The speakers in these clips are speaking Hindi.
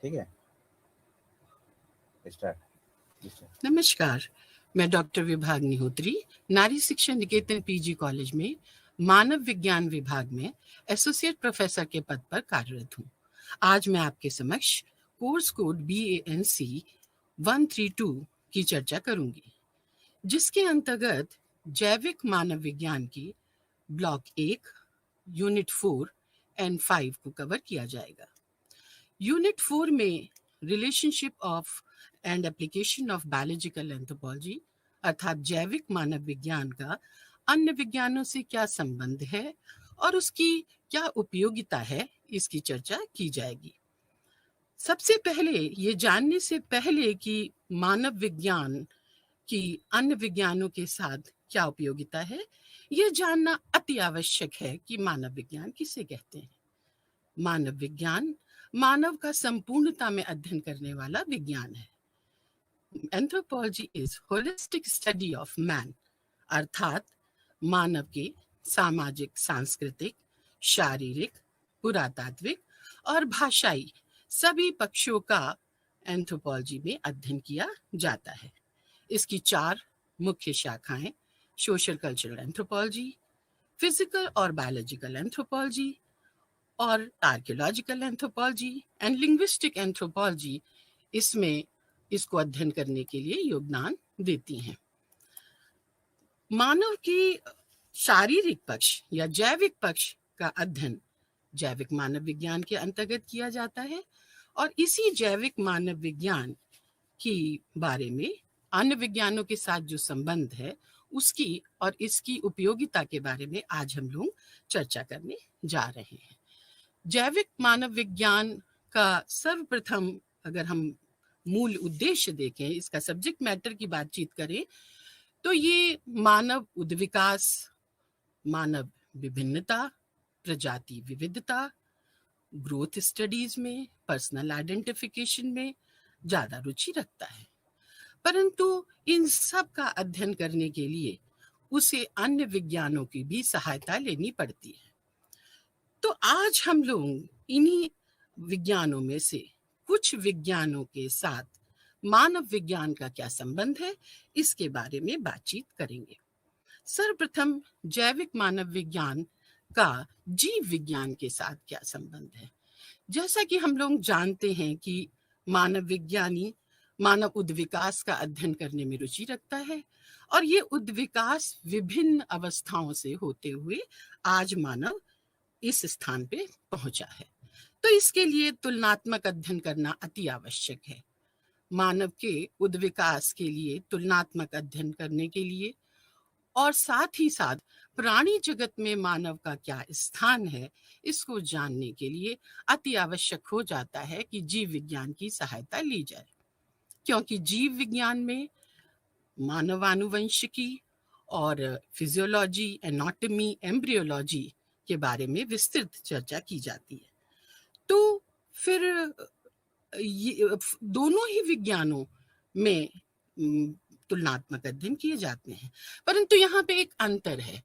ठीक है, स्टार्ट। नमस्कार, मैं डॉक्टर विभा अग्निहोत्री नारी शिक्षा निकेतन पीजी कॉलेज में मानव विज्ञान विभाग में एसोसिएट प्रोफेसर के पद पर कार्यरत हूँ। आज मैं आपके समक्ष कोर्स कोड BANC 132 की चर्चा करूंगी, जिसके अंतर्गत जैविक मानव विज्ञान की ब्लॉक 1, यूनिट 4 एंड 5 को कवर किया जाएगा। यूनिट 4 में relationship of and application of biological anthropology अर्थात जैविक मानव विज्ञान का अन्य विज्ञानों से क्या संबंध है और उसकी क्या उपयोगिता है, इसकी चर्चा की जाएगी। सबसे पहले ये जानने से पहले कि मानव विज्ञान की अन्य विज्ञानों के साथ क्या उपयोगिता है, यह जानना अति आवश्यक है कि मानव विज्ञान किसे कहते हैं। मानव विज्ञान मानव का संपूर्णता में अध्ययन करने वाला विज्ञान है। Anthropology is holistic study of man अर्थात मानव के सामाजिक, सांस्कृतिक, शारीरिक, पुरातात्विक और भाषाई सभी पक्षों का एंथ्रोपोलॉजी में अध्ययन किया जाता है। इसकी 4 मुख्य शाखाएं सोशल कल्चरल एंथ्रोपोलॉजी, फिजिकल और बायोलॉजिकल एंथ्रोपोलॉजी और archaeological anthropology and linguistic anthropology इसमें इसको अध्ययन करने के लिए योगदान देती हैं। मानव की शारीरिक पक्ष या जैविक पक्ष का अध्ययन जैविक मानव विज्ञान के अंतर्गत किया जाता है और इसी जैविक मानव विज्ञान की बारे में अन्य विज्ञानों के साथ जो संबंध है उसकी और इसकी उपयोगिता के बारे में आज हम लोग चर्चा करने जा रहे हैं। जैविक मानव विज्ञान का सर्वप्रथम अगर हम मूल उद्देश्य देखें, इसका सब्जेक्ट मैटर की बातचीत करें, तो ये मानव उद्विकास, मानव विभिन्नता, प्रजाति विविधता, ग्रोथ स्टडीज में, पर्सनल आइडेंटिफिकेशन में ज़्यादा रुचि रखता है। परंतु इन सब का अध्ययन करने के लिए उसे अन्य विज्ञानों की भी सहायता लेनी पड़ती है। तो आज हम लोग इन्हीं विज्ञानों में से कुछ विज्ञानों के साथ मानव विज्ञान का क्या संबंध है, इसके बारे में बातचीत करेंगे। सर्वप्रथम जैविक मानव विज्ञान का जीव विज्ञान के साथ क्या संबंध है। जैसा कि हम लोग जानते हैं कि मानव विज्ञानी मानव उद्विकास का अध्ययन करने में रुचि रखता है और ये उद्विकास विभिन्न अवस्थाओं से होते हुए आज मानव इस स्थान पे पहुंचा है। तो इसके लिए तुलनात्मक अध्ययन करना अति आवश्यक है। मानव के उद्विकास के लिए तुलनात्मक अध्ययन करने के लिए और साथ ही साथ प्राणी जगत में मानव का क्या स्थान है, इसको जानने के लिए अति आवश्यक हो जाता है कि जीव विज्ञान की सहायता ली जाए, क्योंकि जीव विज्ञान में मानवानुवंशिकी और फिजियोलॉजी, एनाटॉमी, एम्ब्रियोलॉजी के बारे में विस्तृत चर्चा की जाती है। तो फिर ये दोनों ही विज्ञानों में तुलनात्मक अध्ययन किए जाते हैं, परंतु यहाँ पे एक अंतर है।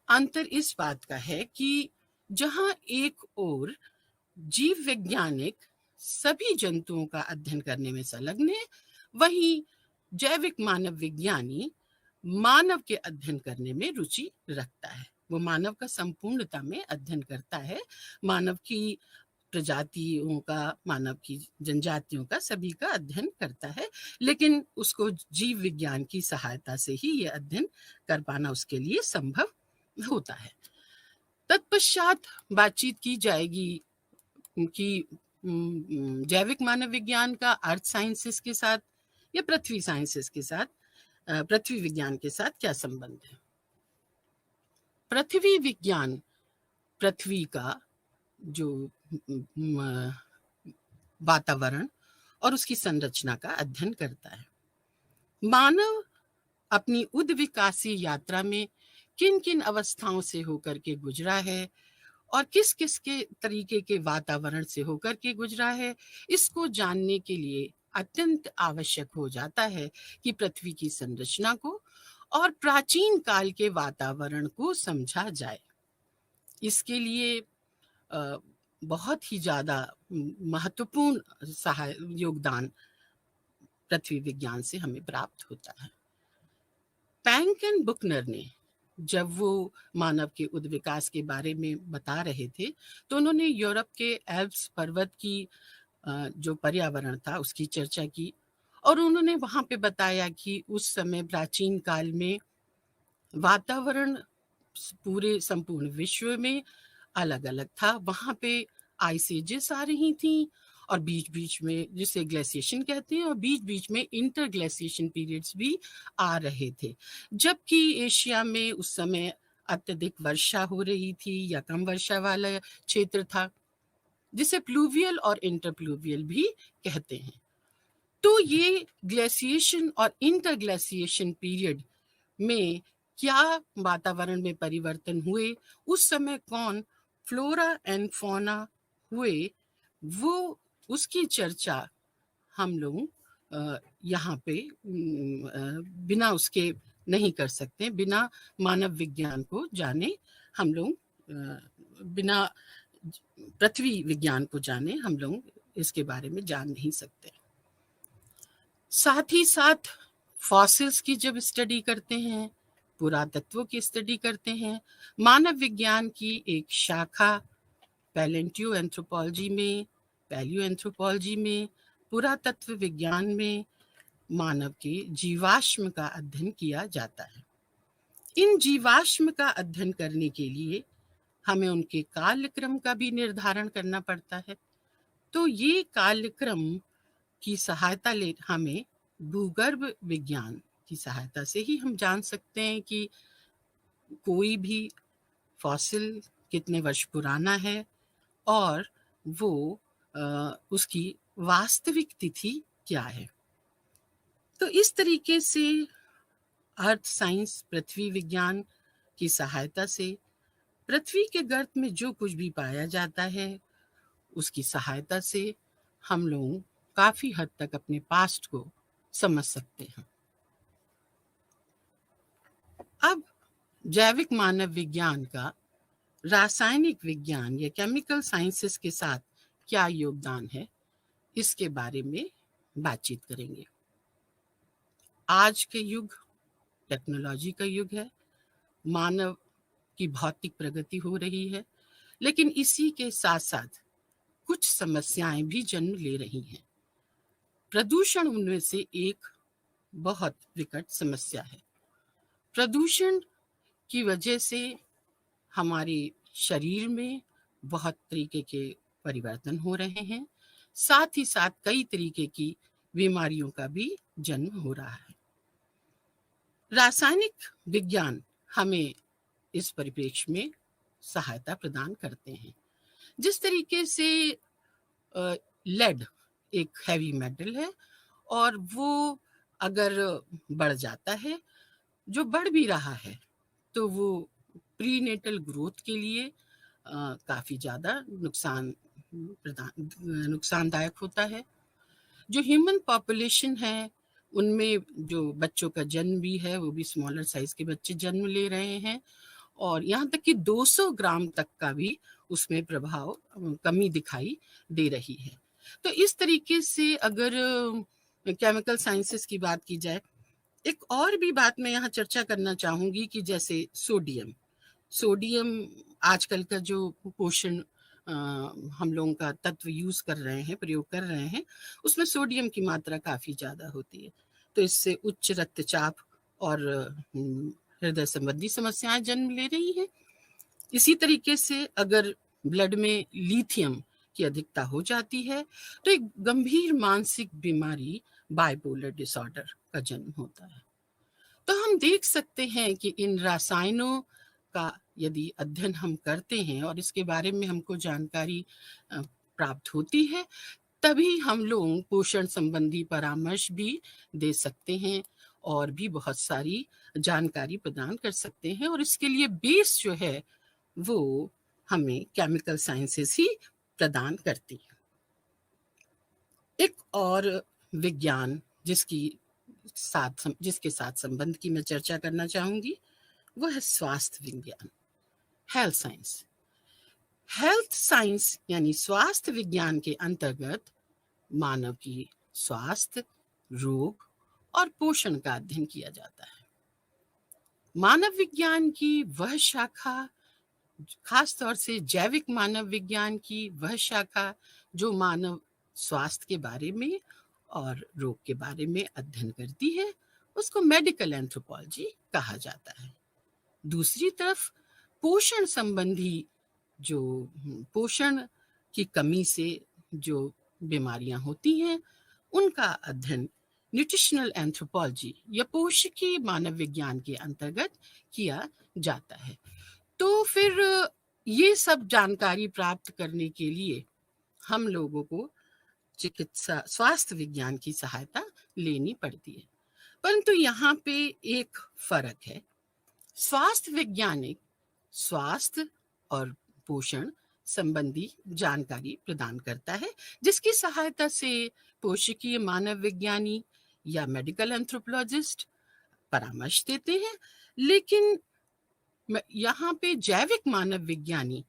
अंतर इस बात का है कि जहाँ एक ओर जीव वैज्ञानिक सभी जंतुओं का अध्ययन करने में संलग्न है, वहीं जैविक मानव विज्ञानी मानव के अध्ययन करने में रुचि रखता है। वो मानव का संपूर्णता में अध्ययन करता है, मानव की प्रजातियों का, मानव की जनजातियों का, सभी का अध्ययन करता है, लेकिन उसको जीव विज्ञान की सहायता से ही ये अध्ययन कर पाना उसके लिए संभव होता है। तत्पश्चात बातचीत की जाएगी कि जैविक मानव विज्ञान का अर्थ साइंसेस के साथ या पृथ्वी साइंसेस के साथ, पृथ्वी विज्ञान के साथ क्या संबंध है। पृथ्वी विज्ञान पृथ्वी का जो वातावरण और उसकी संरचना का अध्ययन करता है। मानव अपनी उद्विकासी यात्रा में किन किन अवस्थाओं से होकर के गुजरा है और किस किस के तरीके के वातावरण से होकर के गुजरा है, इसको जानने के लिए अत्यंत आवश्यक हो जाता है कि पृथ्वी की संरचना को और प्राचीन काल के वातावरण को समझा जाए। इसके लिए बहुत ही ज़्यादा महत्वपूर्ण योगदान पृथ्वी विज्ञान से हमें प्राप्त होता है। पैंक एंड बुकनर ने जब वो मानव के उद्विकास के बारे में बता रहे थे, तो उन्होंने यूरोप के एल्प्स पर्वत की जो पर्यावरण था उसकी चर्चा की, और उन्होंने वहाँ पे बताया कि उस समय प्राचीन काल में वातावरण पूरे संपूर्ण विश्व में अलग अलग था। वहाँ पे आइस एजेस आ रही थी, और बीच बीच में, जिसे ग्लेशिएशन कहते हैं, और बीच बीच में इंटर ग्लेशिएशन पीरियड्स भी आ रहे थे। जबकि एशिया में उस समय अत्यधिक वर्षा हो रही थी या कम वर्षा वाला क्षेत्र था, जिसे प्लूवियल और इंटरप्लूवियल भी कहते हैं। तो ये ग्लेशिएशन और इंटर ग्लेशिएशन पीरियड में क्या वातावरण में परिवर्तन हुए, उस समय कौन फ्लोरा एंड फौना हुए, वो उसकी चर्चा हम लोग यहाँ पे बिना उसके नहीं कर सकते। बिना मानव विज्ञान को जाने हम लोग, बिना पृथ्वी विज्ञान को जाने हम लोग इसके बारे में जान नहीं सकते। साथ ही साथ फॉसिल्स की जब स्टडी करते हैं, पुरातत्व की स्टडी करते हैं, मानव विज्ञान की एक शाखा पैलेंटियो एंथ्रोपोलॉजी में, पैलियो एंथ्रोपोलॉजी में, पुरातत्व विज्ञान में मानव के जीवाश्म का अध्ययन किया जाता है। इन जीवाश्म का अध्ययन करने के लिए हमें उनके कालक्रम का भी निर्धारण करना पड़ता है। तो ये कालक्रम की सहायता ले हमें भूगर्भ विज्ञान की सहायता से ही हम जान सकते हैं कि कोई भी फॉसिल कितने वर्ष पुराना है और वो उसकी वास्तविक तिथि क्या है। तो इस तरीके से अर्थ साइंस, पृथ्वी विज्ञान की सहायता से पृथ्वी के गर्त में जो कुछ भी पाया जाता है, उसकी सहायता से हम लोग काफी हद तक अपने पास्ट को समझ सकते हैं। अब जैविक मानव विज्ञान का रासायनिक विज्ञान या केमिकल साइंसेस के साथ क्या योगदान है, इसके बारे में बातचीत करेंगे। आज के युग टेक्नोलॉजी का युग है, मानव की भौतिक प्रगति हो रही है, लेकिन इसी के साथ साथ कुछ समस्याएं भी जन्म ले रही हैं। प्रदूषण उनमें से एक बहुत विकट समस्या है। प्रदूषण की वजह से हमारे शरीर में बहुत तरीके के परिवर्तन हो रहे हैं, साथ ही साथ कई तरीके की बीमारियों का भी जन्म हो रहा है। रासायनिक विज्ञान हमें इस परिप्रेक्ष्य में सहायता प्रदान करते हैं। जिस तरीके से लेड एक हैवी मेटल है, और वो अगर बढ़ जाता है, जो बढ़ भी रहा है, तो वो प्रीनेटल ग्रोथ के लिए काफ़ी ज़्यादा नुकसानदायक होता है। जो ह्यूमन पॉपुलेशन है, उनमें जो बच्चों का जन्म भी है, वो भी स्मॉलर साइज के बच्चे जन्म ले रहे हैं, और यहाँ तक कि 200 ग्राम तक का भी उसमें प्रभाव, कमी दिखाई दे रही है। तो इस तरीके से अगर केमिकल साइंसेस की बात की जाए, एक और भी बात मैं यहाँ चर्चा करना चाहूँगी कि जैसे सोडियम आजकल का जो पोषण हम लोगों का तत्व यूज कर रहे हैं, प्रयोग कर रहे हैं, उसमें सोडियम की मात्रा काफी ज्यादा होती है। तो इससे उच्च रक्तचाप और हृदय संबंधी समस्याएं जन्म ले रही हैं। इसी तरीके से अगर ब्लड में लिथियम की अधिकता हो जाती है, तो एक गंभीर मानसिक बीमारी बाइपोलर डिसऑर्डर का जन्म होता है। तो हम देख सकते हैं कि इन रसायनों का यदि अध्ययन हम करते हैं और इसके बारे में हमको जानकारी प्राप्त होती है, तभी हम लोग पोषण संबंधी परामर्श भी दे सकते हैं और भी बहुत सारी जानकारी प्रदान कर सकते हैं। और इसके लिए बेस जो है वो हमें केमिकल साइंसेस ही प्रदान करती है। एक और विज्ञान जिसके साथ संबंध की मैं चर्चा करना चाहूंगी, वो है स्वास्थ्य विज्ञान, हेल्थ साइंस। हेल्थ साइंस यानी स्वास्थ्य विज्ञान के अंतर्गत मानव की स्वास्थ्य, रोग और पोषण का अध्ययन किया जाता है। मानव विज्ञान की वह शाखा, खास तौर से जैविक मानव विज्ञान की वह शाखा जो मानव स्वास्थ्य के बारे में और रोग के बारे में अध्ययन करती है, उसको मेडिकल एंथ्रोपोलॉजी कहा जाता है। दूसरी तरफ पोषण संबंधी जो पोषण की कमी से जो बीमारियां होती हैं, उनका अध्ययन न्यूट्रिशनल एंथ्रोपोलॉजी या पोषकीय मानव विज्ञान के अंतर्गत किया जाता है। तो फिर ये सब जानकारी प्राप्त करने के लिए हम लोगों को चिकित्सा स्वास्थ्य विज्ञान की सहायता लेनी पड़ती है। परंतु यहाँ पे एक फर्क है। स्वास्थ्य वैज्ञानिक स्वास्थ्य और पोषण संबंधी जानकारी प्रदान करता है, जिसकी सहायता से पोषकीय मानव विज्ञानी या मेडिकल एंथ्रोपोलॉजिस्ट परामर्श देते हैं। लेकिन यहाँ पे जैविक मानव विज्ञानी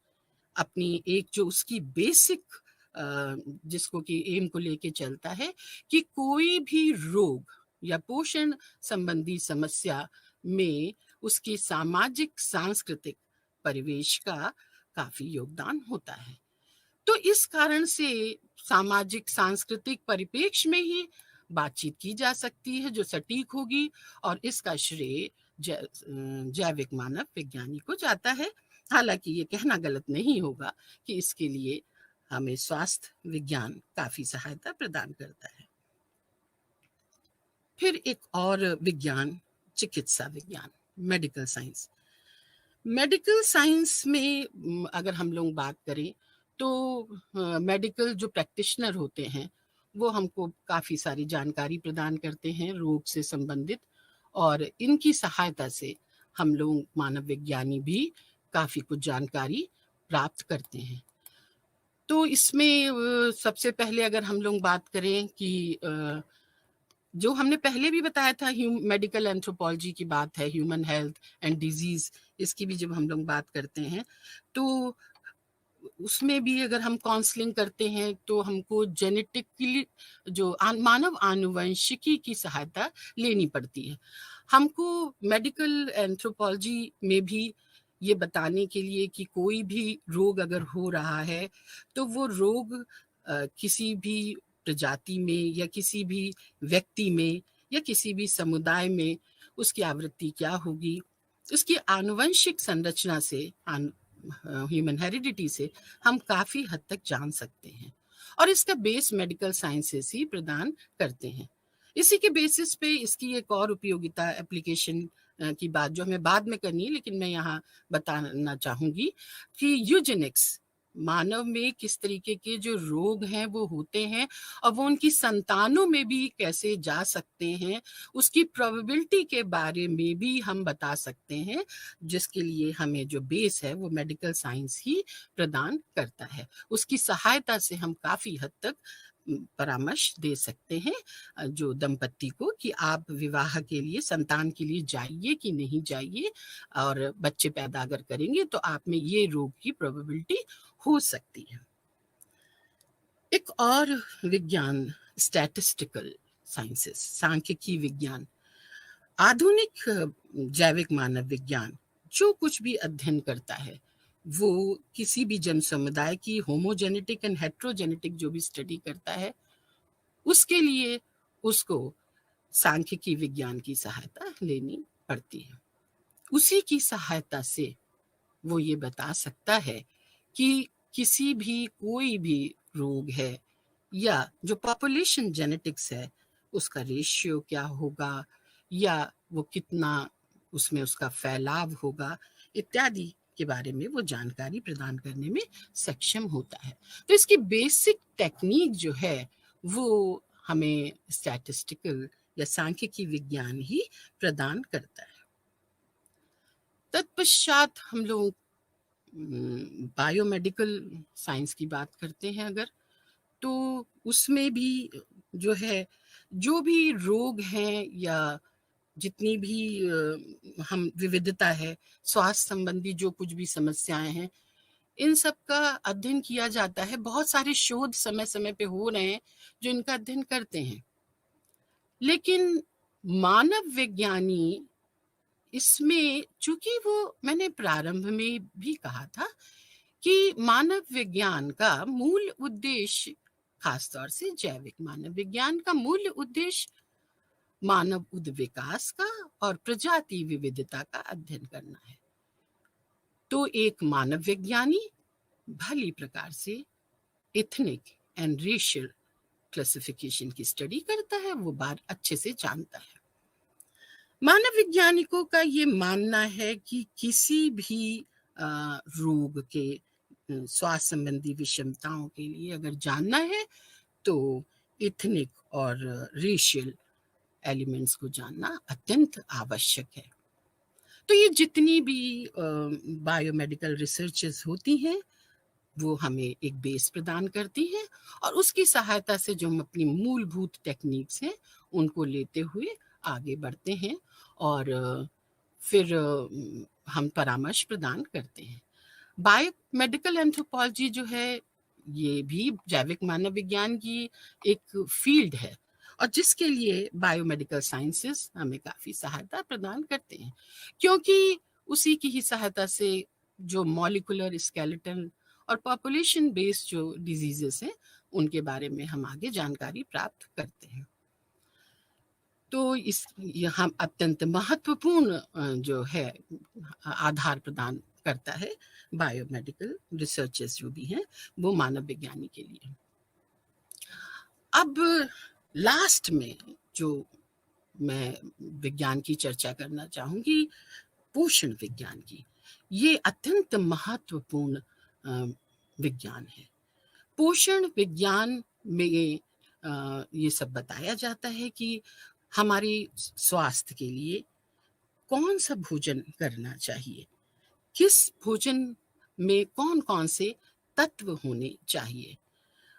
अपनी एक जो उसकी बेसिक जिसको कि एम को लेके चलता है कि कोई भी रोग या पोषण संबंधी समस्या में उसकी सामाजिक सांस्कृतिक परिवेश का काफी योगदान होता है। तो इस कारण से सामाजिक सांस्कृतिक परिप्रेक्ष्य में ही बातचीत की जा सकती है जो सटीक होगी, और इसका श्रेय जैविक मानव विज्ञानी को जाता है। हालांकि ये कहना गलत नहीं होगा कि इसके लिए हमें स्वास्थ्य विज्ञान काफी सहायता प्रदान करता है। फिर एक और विज्ञान चिकित्सा विज्ञान, मेडिकल साइंस। मेडिकल साइंस में अगर हम लोग बात करें तो मेडिकल जो प्रैक्टिशनर होते हैं वो हमको काफ़ी सारी जानकारी प्रदान करते हैं रोग से संबंधित, और इनकी सहायता से हम लोग मानव विज्ञानी भी काफ़ी कुछ जानकारी प्राप्त करते हैं। तो इसमें सबसे पहले अगर हम लोग बात करें कि जो हमने पहले भी बताया था मेडिकल एंथ्रोपोलॉजी की बात है, ह्यूमन हेल्थ एंड डिजीज, इसकी भी जब हम लोग बात करते हैं तो उसमें भी अगर हम काउंसलिंग करते हैं तो हमको जेनेटिकली जो मानव आनुवंशिकी की सहायता लेनी पड़ती है। हमको मेडिकल एंथ्रोपोलॉजी में भी ये बताने के लिए कि कोई भी रोग अगर हो रहा है तो वो रोग किसी भी प्रजाति में या किसी भी व्यक्ति में या किसी भी समुदाय में उसकी आवृत्ति क्या होगी, उसकी आनुवंशिक संरचना से ह्यूमन हेरिडिटी से हम काफी हद तक जान सकते हैं, और इसका बेस मेडिकल साइंसेस ही प्रदान करते हैं। इसी के बेसिस पे इसकी एक और उपयोगिता एप्लीकेशन की बात जो हमें बाद में करनी है, लेकिन मैं यहाँ बताना चाहूंगी कि यूजेनिक्स मानव में किस तरीके के जो रोग हैं वो होते हैं और वो उनकी संतानों में भी कैसे जा सकते हैं, उसकी प्रोबेबिलिटी के बारे में भी हम बता सकते हैं, जिसके लिए हमें जो बेस है वो मेडिकल साइंस ही प्रदान करता है। उसकी सहायता से हम काफी हद तक परामर्श दे सकते हैं जो दंपति को कि आप विवाह के लिए, संतान के लिए जाइए कि नहीं जाइए, और बच्चे पैदा अगर करेंगे तो आप में ये रोग की प्रोबेबिलिटी हो सकती है। एक और विज्ञान स्टैटिस्टिकल साइंसेस, सांख्यिकी विज्ञान। आधुनिक जैविक मानव विज्ञान जो कुछ भी अध्ययन करता है वो किसी भी जन समुदाय की होमोजेनेटिक एंड हेट्रोजेनेटिक जो भी स्टडी करता है उसके लिए उसको सांख्यिकी विज्ञान की सहायता लेनी पड़ती है। उसी की सहायता से वो ये बता सकता है कि किसी भी कोई भी रोग है या जो पॉपुलेशन जेनेटिक्स है उसका रेशियो क्या होगा या वो कितना उसमें उसका फैलाव होगा इत्यादि के बारे में वो जानकारी प्रदान करने में सक्षम होता है। तो इसकी बेसिक टेक्निक जो है वो हमें स्टैटिस्टिकल या सांख्यिकी विज्ञान ही प्रदान करता है। तत्पश्चात हम लोग बायोमेडिकल साइंस की बात करते हैं अगर, तो उसमें भी जो है जो भी रोग हैं या जितनी भी हम विविधता है स्वास्थ्य संबंधी जो कुछ भी समस्याएं हैं इन सब का अध्ययन किया जाता है। बहुत सारे शोध समय समय पे हो रहे हैं जो इनका अध्ययन करते हैं। लेकिन मानव विज्ञानी इसमें, चूंकि वो, मैंने प्रारंभ में भी कहा था कि मानव विज्ञान का मूल उद्देश्य, खासतौर से जैविक मानव विज्ञान का मूल उद्देश्य मानव विकास का और प्रजाति विविधता का अध्ययन करना है। तो एक मानव विज्ञानी भली प्रकार से एथनिक एंड रेशियल क्लासिफिकेशन की स्टडी करता है, वो बात अच्छे से जानता है। मानव वैज्ञानिकों का ये मानना है कि किसी भी रोग के स्वास्थ्य संबंधी विषमताओं के लिए अगर जानना है तो इथनिक और रेशियल एलिमेंट्स को जानना अत्यंत आवश्यक है। तो ये जितनी भी बायोमेडिकल रिसर्चेस होती हैं वो हमें एक बेस प्रदान करती हैं और उसकी सहायता से जो हम अपनी मूलभूत टेक्निक्स हैं उनको लेते हुए आगे बढ़ते हैं और फिर हम परामर्श प्रदान करते हैं। बायोमेडिकल एंथ्रोपोलॉजी जो है ये भी जैविक मानव विज्ञान की एक फील्ड है और जिसके लिए बायोमेडिकल साइंसेस हमें काफ़ी सहायता प्रदान करते हैं, क्योंकि उसी की ही सहायता से जो मॉलिकुलर स्केलेटन और पॉपुलेशन बेस्ड जो डिजीजेस हैं उनके बारे में हम आगे जानकारी प्राप्त करते हैं। तो इस यहाँ अत्यंत महत्वपूर्ण जो है आधार प्रदान करता है बायोमेडिकल रिसर्चेस जो भी हैं वो मानव विज्ञानी के लिए। अब लास्ट में जो मैं विज्ञान की चर्चा करना चाहूंगी, पोषण विज्ञान की। ये अत्यंत महत्वपूर्ण विज्ञान है। पोषण विज्ञान में ये सब बताया जाता है कि हमारे स्वास्थ्य के लिए कौन सा भोजन करना चाहिए, किस भोजन में कौन कौन से तत्व होने चाहिए।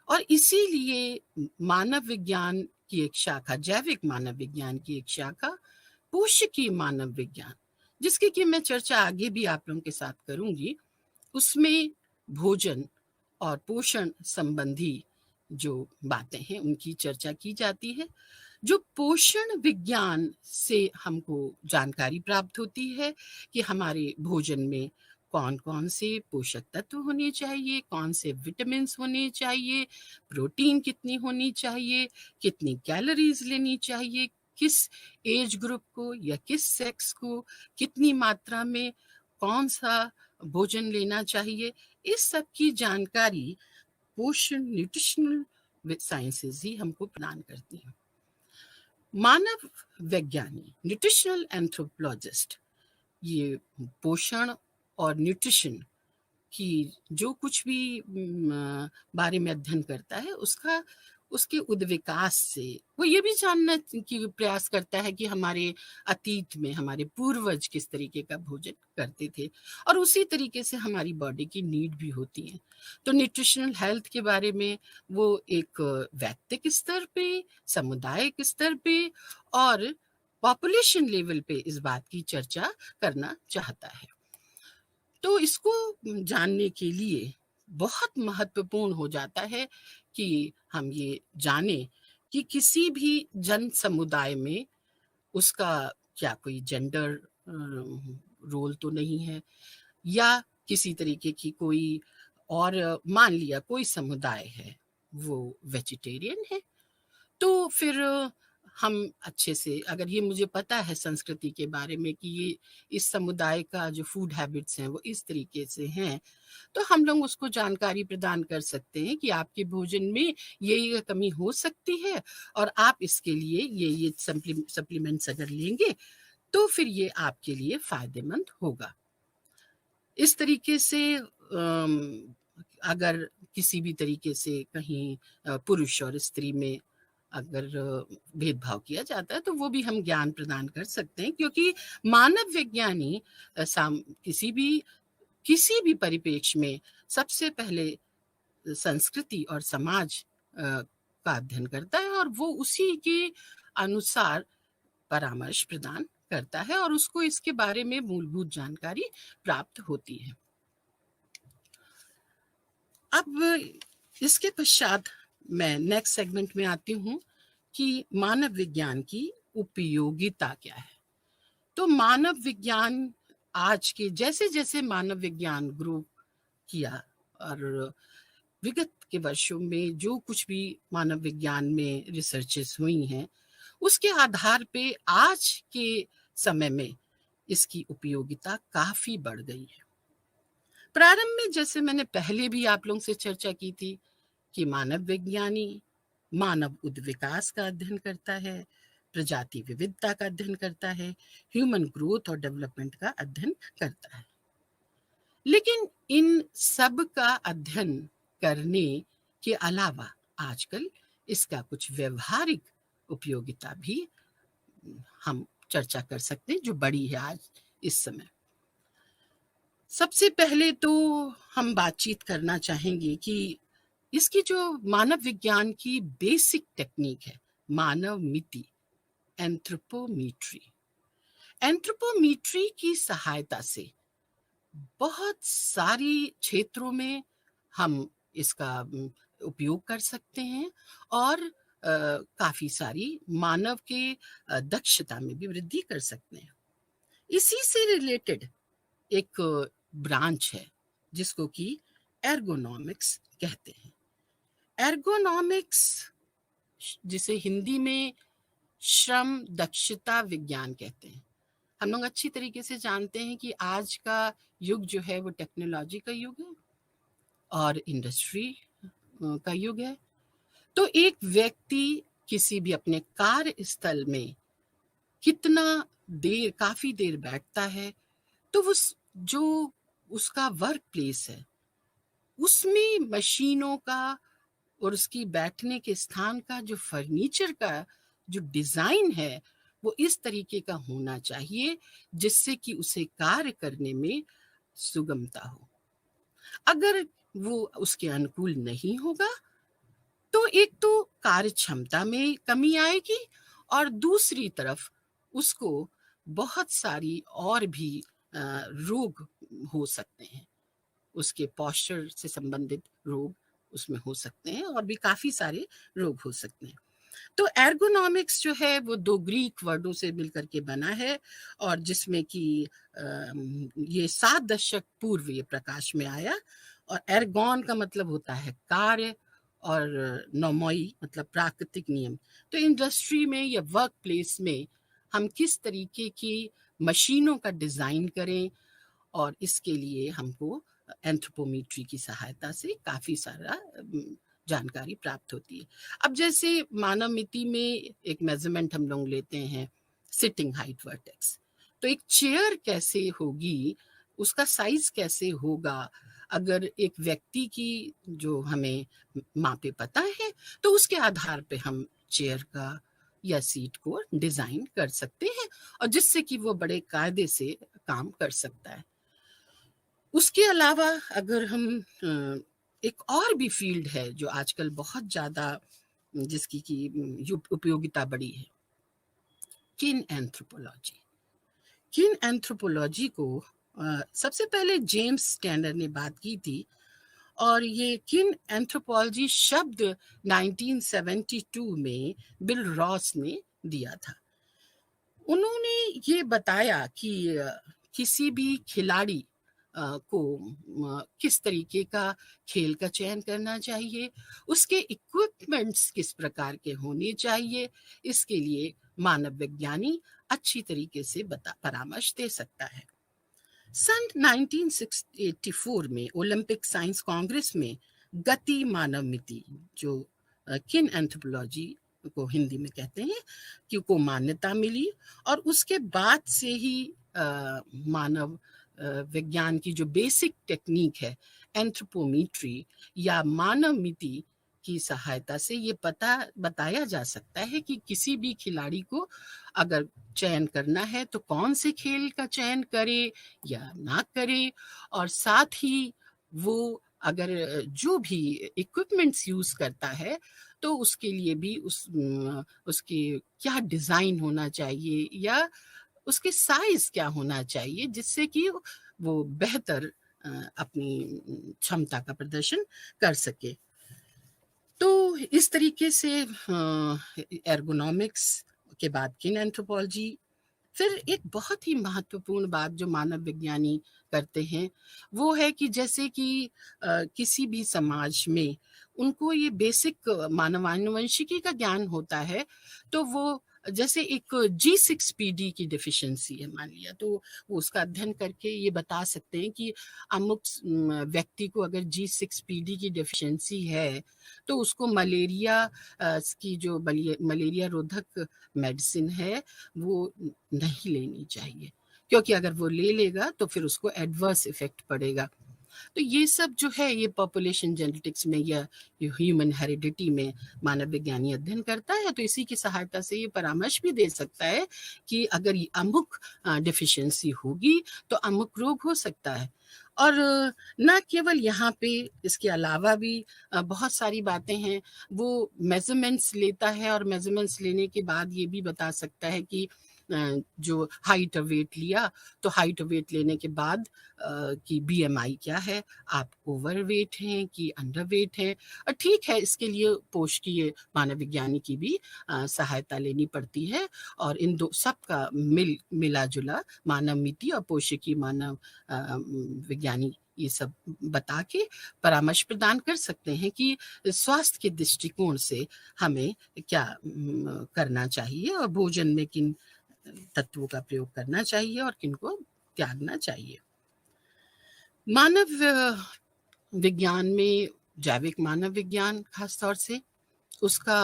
और इसीलिए मानव विज्ञान की एक शाखा, जैविक मानव विज्ञान की एक शाखा पोषकीय मानव विज्ञान, जिसकी कि मैं चर्चा आगे भी आप लोगों के साथ करूंगी, उसमें भोजन और पोषण संबंधी जो बातें हैं उनकी चर्चा की जाती है। जो पोषण विज्ञान से हमको जानकारी प्राप्त होती है कि हमारे भोजन में कौन कौन से पोषक तत्व होने चाहिए, कौन से विटामिन होने चाहिए, प्रोटीन कितनी होनी चाहिए, कितनी कैलोरीज लेनी चाहिए, किस एज ग्रुप को या किस सेक्स को कितनी मात्रा में कौन सा भोजन लेना चाहिए, इस सब की जानकारी पोषण न्यूट्रिशनल साइंसेज ही हमको प्रदान करती हैं। मानव वैज्ञानिक न्यूट्रिशनल एंथ्रोपोलॉजिस्ट ये पोषण और न्यूट्रिशन की जो कुछ भी बारे में अध्ययन करता है उसके उद्विकास से वो ये भी जानना की प्रयास करता है कि हमारे अतीत में हमारे पूर्वज किस तरीके का भोजन करते थे और उसी तरीके से हमारी बॉडी की नीड भी होती है। तो न्यूट्रिशनल हेल्थ के बारे में वो एक व्यक्तिगत स्तर पे, सामुदायिक स्तर पे और पॉपुलेशन लेवल पे इस बात की चर्चा करना चाहता है। तो इसको जानने के लिए बहुत महत्वपूर्ण हो जाता है कि हम ये जाने कि किसी भी जन समुदाय में उसका क्या कोई जेंडर रोल तो नहीं है, या किसी तरीके की कोई और, मान लिया कोई समुदाय है वो वेजिटेरियन है, तो फिर हम अच्छे से, अगर ये मुझे पता है संस्कृति के बारे में कि ये इस समुदाय का जो फूड हैबिट्स हैं वो इस तरीके से हैं, तो हम लोग उसको जानकारी प्रदान कर सकते हैं कि आपके भोजन में ये कमी हो सकती है और आप इसके लिए ये सप्लीमेंट्स अगर लेंगे तो फिर ये आपके लिए फायदेमंद होगा। इस तरीके से अगर किसी भी तरीके से कहीं पुरुष और स्त्री में अगर भेदभाव किया जाता है तो वो भी हम ज्ञान प्रदान कर सकते हैं, क्योंकि मानव विज्ञानी किसी भी परिप्रेक्ष्य में सबसे पहले संस्कृति और समाज का अध्ययन करता है और वो उसी के अनुसार परामर्श प्रदान करता है और उसको इसके बारे में मूलभूत जानकारी प्राप्त होती है। अब इसके पश्चात मैं नेक्स्ट सेगमेंट में आती हूँ कि मानव विज्ञान की उपयोगिता क्या है। तो मानव विज्ञान आज के जैसे जैसे मानव विज्ञान ग्रो किया और विगत के वर्षों में जो कुछ भी मानव विज्ञान में रिसर्चेस हुई हैं, उसके आधार पे आज के समय में इसकी उपयोगिता काफी बढ़ गई है। प्रारंभ में जैसे मैंने पहले भी आप लोगों से चर्चा की थी कि मानव विज्ञानी मानव उद्विकास का अध्ययन करता है, प्रजाति विविधता का अध्ययन करता है, ह्यूमन ग्रोथ और डेवलपमेंट का अध्ययन करता है। लेकिन इन सब का अध्ययन करने के अलावा आजकल इसका कुछ व्यवहारिक उपयोगिता भी हम चर्चा कर सकते हैं, जो बड़ी है आज इस समय। सबसे पहले तो हम बातचीत करना चाहेंगे कि इसकी जो मानव विज्ञान की बेसिक टेक्निक है, मानव मिति, एंथ्रोपोमीट्री। एंथ्रोपोमीट्री की सहायता से बहुत सारी क्षेत्रों में हम इसका उपयोग कर सकते हैं और काफी सारी मानव के दक्षता में भी वृद्धि कर सकते हैं। इसी से रिलेटेड एक ब्रांच है जिसको कि एर्गोनॉमिक्स कहते हैं। एर्गोनॉमिक्स, जिसे हिंदी में श्रम दक्षता विज्ञान कहते हैं। हम लोग अच्छी तरीके से जानते हैं कि आज का युग जो है वो टेक्नोलॉजी का युग है और इंडस्ट्री का युग है। तो एक व्यक्ति किसी भी अपने कार्यस्थल में कितना देर, काफी देर बैठता है, तो जो उसका वर्क प्लेस है उसमें मशीनों का और उसकी बैठने के स्थान का जो फर्नीचर का जो डिजाइन है वो इस तरीके का होना चाहिए जिससे कि उसे कार्य करने में सुगमता हो। अगर वो उसके अनुकूल नहीं होगा तो एक तो कार्य क्षमता में कमी आएगी और दूसरी तरफ उसको बहुत सारी और भी रोग हो सकते हैं। उसके पोस्चर से संबंधित रोग उसमें हो सकते हैं और भी काफी सारे रोग हो सकते हैं। तो एर्गोनॉमिक्स जो है वो दो ग्रीक वर्डों से मिलकर के बना है और जिसमें कि ये 7 दशक पूर्व ये प्रकाश में आया। और एर्गोन का मतलब होता है कार्य और नोमोई मतलब प्राकृतिक नियम। तो इंडस्ट्री में या वर्क प्लेस में हम किस तरीके की मशीनों का डिजाइन करें और इसके लिए हमको एंथ्रोपोमेट्री की सहायता से काफी सारा जानकारी प्राप्त होती है। अब जैसे मानव मिति में एक मेजरमेंट हम लोग लेते हैं सिटिंग हाइट वर्टेक्स, तो एक चेयर कैसे होगी, उसका साइज कैसे होगा, अगर एक व्यक्ति की जो हमें मापे पता है तो उसके आधार पे हम चेयर का या सीट को डिजाइन कर सकते हैं और जिससे कि वो बड़े कायदे से काम कर सकता है। उसके अलावा अगर हम एक और भी फील्ड है जो आजकल बहुत ज्यादा जिसकी की उपयोगिता बड़ी है, किन एंथ्रोपोलॉजी। किन एंथ्रोपोलॉजी को सबसे पहले जेम्स स्टैंडर ने बात की थी और ये किन एंथ्रोपोलॉजी शब्द 1972 में बिल रॉस ने दिया था। उन्होंने ये बताया कि किसी भी खिलाड़ी को किस तरीके का खेल का चयन करना चाहिए, उसके इक्विपमेंट्स किस प्रकार के होने चाहिए, इसके लिए मानव विज्ञानी अच्छी तरीके से परामर्श दे सकता है। सन 1984 में ओलंपिक साइंस कांग्रेस में गति मानव मिति, जो किन एंथ्रोपोलॉजी को हिंदी में कहते हैं, कि को मान्यता मिली और उसके बाद से ही मानव विज्ञान की जो बेसिक टेक्निक है एंथ्रोपोमेट्री या मानव मिति की सहायता से ये बताया जा सकता है कि किसी भी खिलाड़ी को अगर चयन करना है तो कौन से खेल का चयन करे या ना करे, और साथ ही वो अगर जो भी इक्विपमेंट्स यूज करता है तो उसके लिए भी उसके क्या डिजाइन होना चाहिए या उसके साइज क्या होना चाहिए जिससे कि वो बेहतर अपनी क्षमता का प्रदर्शन कर सके। तो इस तरीके से एर्गोनॉमिक्स के बाद किन एंथ्रोपोलॉजी, फिर एक बहुत ही महत्वपूर्ण बात जो मानव विज्ञानी करते हैं वो है कि जैसे कि किसी भी समाज में उनको ये बेसिक मानवानुवंशिकी का ज्ञान होता है, तो वो जैसे एक G6PD की डिफिशिएंसी है मान लिया, तो वो उसका अध्ययन करके ये बता सकते हैं कि अमुक व्यक्ति को अगर G6PD की डिफिशिएंसी है तो उसको मलेरिया की जो मलेरिया रोधक मेडिसिन है वो नहीं लेनी चाहिए, क्योंकि अगर वो ले लेगा तो फिर उसको एडवर्स इफेक्ट पड़ेगा। तो ये सब जो है ये पॉपुलेशन जेनेटिक्स में या ह्यूमन हेरिडिटी में मानव विज्ञानी अध्ययन करता है, तो इसी की सहायता से ये परामर्श भी दे सकता है कि अगर ये अमुक डिफिशिएंसी होगी तो अमुक रोग हो सकता है। और न केवल यहाँ पे, इसके अलावा भी बहुत सारी बातें हैं। वो मेजरमेंट्स लेता है और मेजरमेंट्स लेने के बाद ये भी बता सकता है कि जो हाइट और वेट लिया, तो हाइट और वेट लेने के बाद कि बीएमआई क्या है, आप ओवरवेट हैं कि अंडरवेट हैं। और ठीक है, इसके लिए पोषकीय मानव विज्ञानी की भी सहायता लेनी पड़ती है, और इन दो सब का मिला जुला मानव मिति और पोषकीय मानव विज्ञानी ये सब बता के परामर्श प्रदान कर सकते हैं कि स्वास्थ्य के दृष्टिकोण से हमें क्या करना चाहिए और भोजन में किन तत्वों का प्रयोग करना चाहिए और किनको त्यागना चाहिए। मानव विज्ञान में जैविक मानव विज्ञान खास तौर से उसका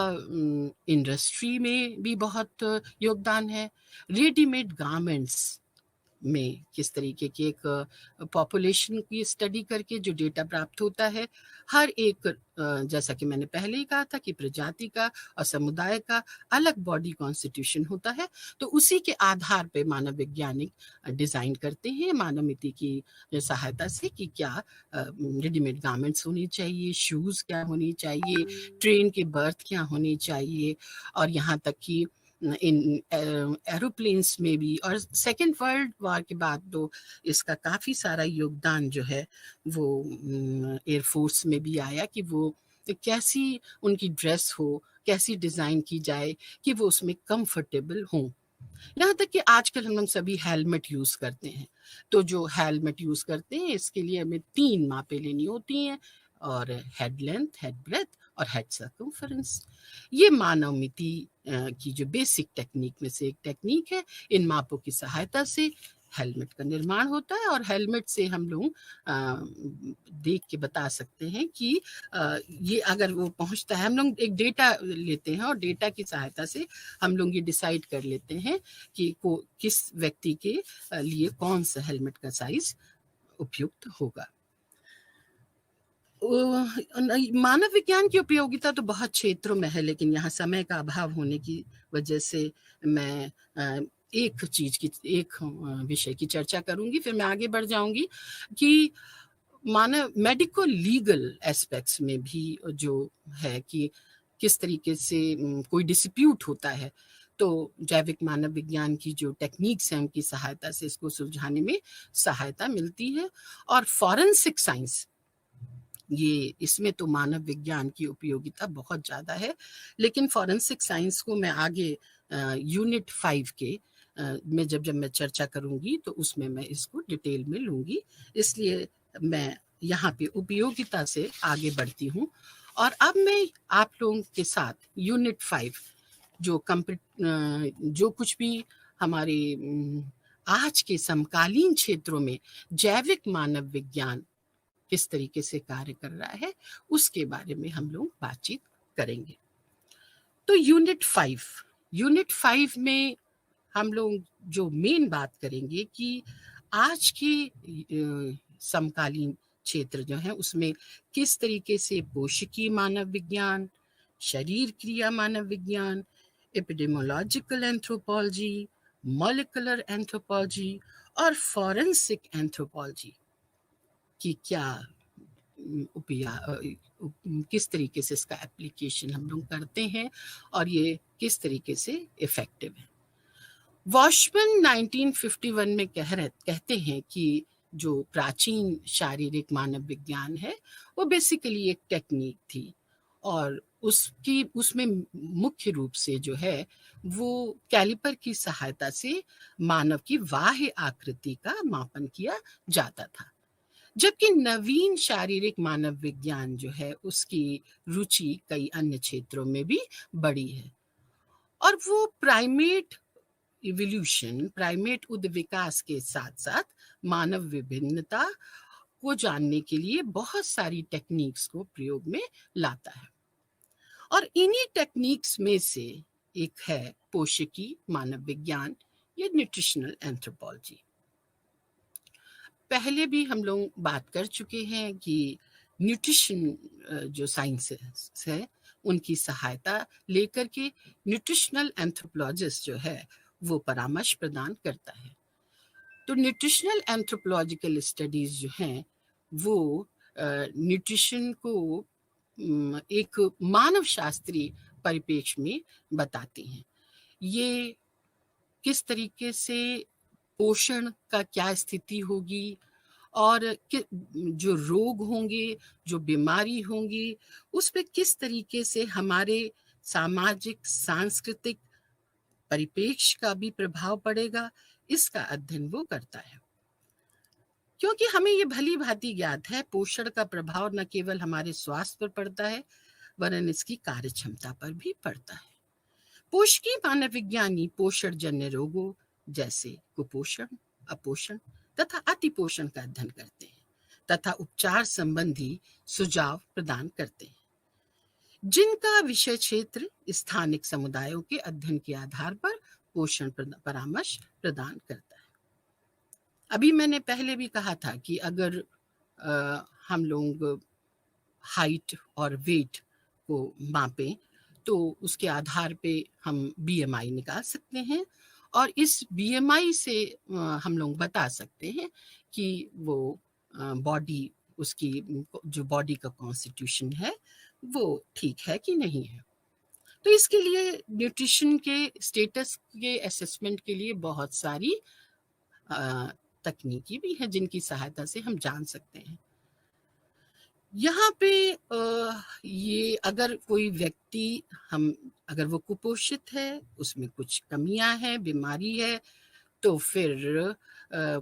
इंडस्ट्री में भी बहुत योगदान है। रेडीमेड गारमेंट्स में किस तरीके की एक पॉपुलेशन की स्टडी करके जो डेटा प्राप्त होता है, हर एक जैसा कि मैंने पहले ही कहा था कि प्रजाति का और समुदाय का अलग बॉडी कॉन्स्टिट्यूशन होता है, तो उसी के आधार पे मानव वैज्ञानिक डिजाइन करते हैं मानव मिति की सहायता से कि क्या रेडीमेड गारमेंट्स होनी चाहिए, शूज क्या होनी चाहिए, ट्रेन के बर्थ क्या होनी चाहिए, और यहाँ तक कि इन एरोप्लेन्स में भी। और सेकेंड वर्ल्ड वॉर के बाद तो इसका काफ़ी सारा योगदान जो है वो एयरफोर्स में भी आया कि वो कैसी उनकी ड्रेस हो, कैसी डिज़ाइन की जाए कि वो उसमें कंफर्टेबल हों। यहाँ तक कि आजकल हम लोग सभी हेलमेट यूज़ करते हैं, तो जो हेलमेट यूज़ करते हैं इसके लिए हमें 3 मापें लेनी होती हैं, और हेड लेंथ, हेड ब्रेथ और हेड सर्कमफेरेंस। ये मानव मिति की जो बेसिक टेक्निक में से एक टेक्निक है। इन मापों की सहायता से हेलमेट का निर्माण होता है, और हेलमेट से हम लोग देख के बता सकते हैं कि ये अगर वो पहुंचता है, हम लोग एक डेटा लेते हैं और डेटा की सहायता से हम लोग ये डिसाइड कर लेते हैं कि किस व्यक्ति के लिए कौन सा हेलमेट का साइज उपयुक्त होगा। मानव विज्ञान की उपयोगिता तो बहुत क्षेत्रों में है, लेकिन यहाँ समय का अभाव होने की वजह से मैं एक विषय की चर्चा करूंगी, फिर मैं आगे बढ़ जाऊंगी कि मानव मेडिको लीगल एस्पेक्ट्स में भी जो है कि किस तरीके से कोई डिस्प्यूट होता है, तो जैविक मानव विज्ञान की जो टेक्निक्स हैं उनकी सहायता से इसको सुलझाने में सहायता मिलती है। और फॉरेंसिक साइंस, ये इसमें तो मानव विज्ञान की उपयोगिता बहुत ज़्यादा है, लेकिन फॉरेंसिक साइंस को मैं आगे यूनिट 5 के में जब मैं चर्चा करूंगी तो उसमें मैं इसको डिटेल में लूंगी, इसलिए मैं यहाँ पे उपयोगिता से आगे बढ़ती हूँ। और अब मैं आप लोगों के साथ यूनिट 5 जो कुछ भी हमारे आज के समकालीन क्षेत्रों में जैविक मानव विज्ञान किस तरीके से कार्य कर रहा है उसके बारे में हम लोग बातचीत करेंगे। तो यूनिट 5 में हम लोग जो मेन बात करेंगे कि आज के समकालीन क्षेत्र जो है उसमें किस तरीके से पोषकीय मानव विज्ञान, शरीर क्रिया मानव विज्ञान, एपिडेमोलॉजिकल एंथ्रोपोलॉजी, मॉलिक्यूलर एंथ्रोपोलॉजी और फॉरेंसिक एंथ्रोपोलॉजी की क्या किस तरीके से इसका एप्लीकेशन हम लोग करते हैं और ये किस तरीके से इफेक्टिव है। वॉशमैन 1951 में कहते हैं कि जो प्राचीन शारीरिक मानव विज्ञान है, वो बेसिकली एक टेक्निक थी और उसमें मुख्य रूप से जो है वो कैलिपर की सहायता से मानव की बाह्य आकृति का मापन किया जाता था। जबकि नवीन शारीरिक मानव विज्ञान जो है उसकी रुचि कई अन्य क्षेत्रों में भी बढ़ी है और वो प्राइमेट उद विकास के साथ साथ मानव विभिन्नता को जानने के लिए बहुत सारी टेक्निक्स को प्रयोग में लाता है। और इन्हीं टेक्निक्स में से एक है पोषकी मानव विज्ञान या न्यूट्रिशनल एंथ्रोपोलॉजी। पहले भी हम लोग बात कर चुके हैं कि न्यूट्रिशन जो साइंसेस है उनकी सहायता लेकर के न्यूट्रिशनल एंथ्रोपोलॉजिस्ट जो है वो परामर्श प्रदान करता है। तो न्यूट्रिशनल एंथ्रोपोलॉजिकल स्टडीज जो हैं वो न्यूट्रिशन को एक मानव शास्त्रीय परिप्रेक्ष्य में बताती हैं। ये किस तरीके से पोषण का क्या स्थिति होगी और जो रोग होंगे, जो बीमारी होंगी, उस पे किस तरीके से हमारे सामाजिक सांस्कृतिक परिप्रेक्ष्य का भी प्रभाव पड़ेगा, इसका अध्ययन वो करता है। क्योंकि हमें ये भली भांति ज्ञात है पोषण का प्रभाव न केवल हमारे स्वास्थ्य पर पड़ता है वरन इसकी कार्यक्षमता पर भी पड़ता है। पोषकीय मानव विज्ञानी पोषण जन्य रोगों जैसे कुपोषण, अपोषण तथा अतिपोषण का अध्ययन करते हैं तथा उपचार संबंधी सुझाव प्रदान करते हैं, जिनका विषय क्षेत्र स्थानिक समुदायों के अध्ययन के आधार पर पोषण परामर्श प्रदान करता है। अभी मैंने पहले भी कहा था कि अगर हम लोग हाइट और वेट को मापें तो उसके आधार पे हम बीएमआई निकाल सकते हैं और इस बीएमआई से हम लोग बता सकते हैं कि वो बॉडी उसकी जो बॉडी का कॉन्स्टिट्यूशन है वो ठीक है कि नहीं है। तो इसके लिए न्यूट्रिशन के स्टेटस के असेसमेंट के लिए बहुत सारी तकनीकी भी है जिनकी सहायता से हम जान सकते हैं। यहाँ पे ये अगर कोई व्यक्ति अगर वो कुपोषित है, उसमें कुछ कमियां हैं, बीमारी है, तो फिर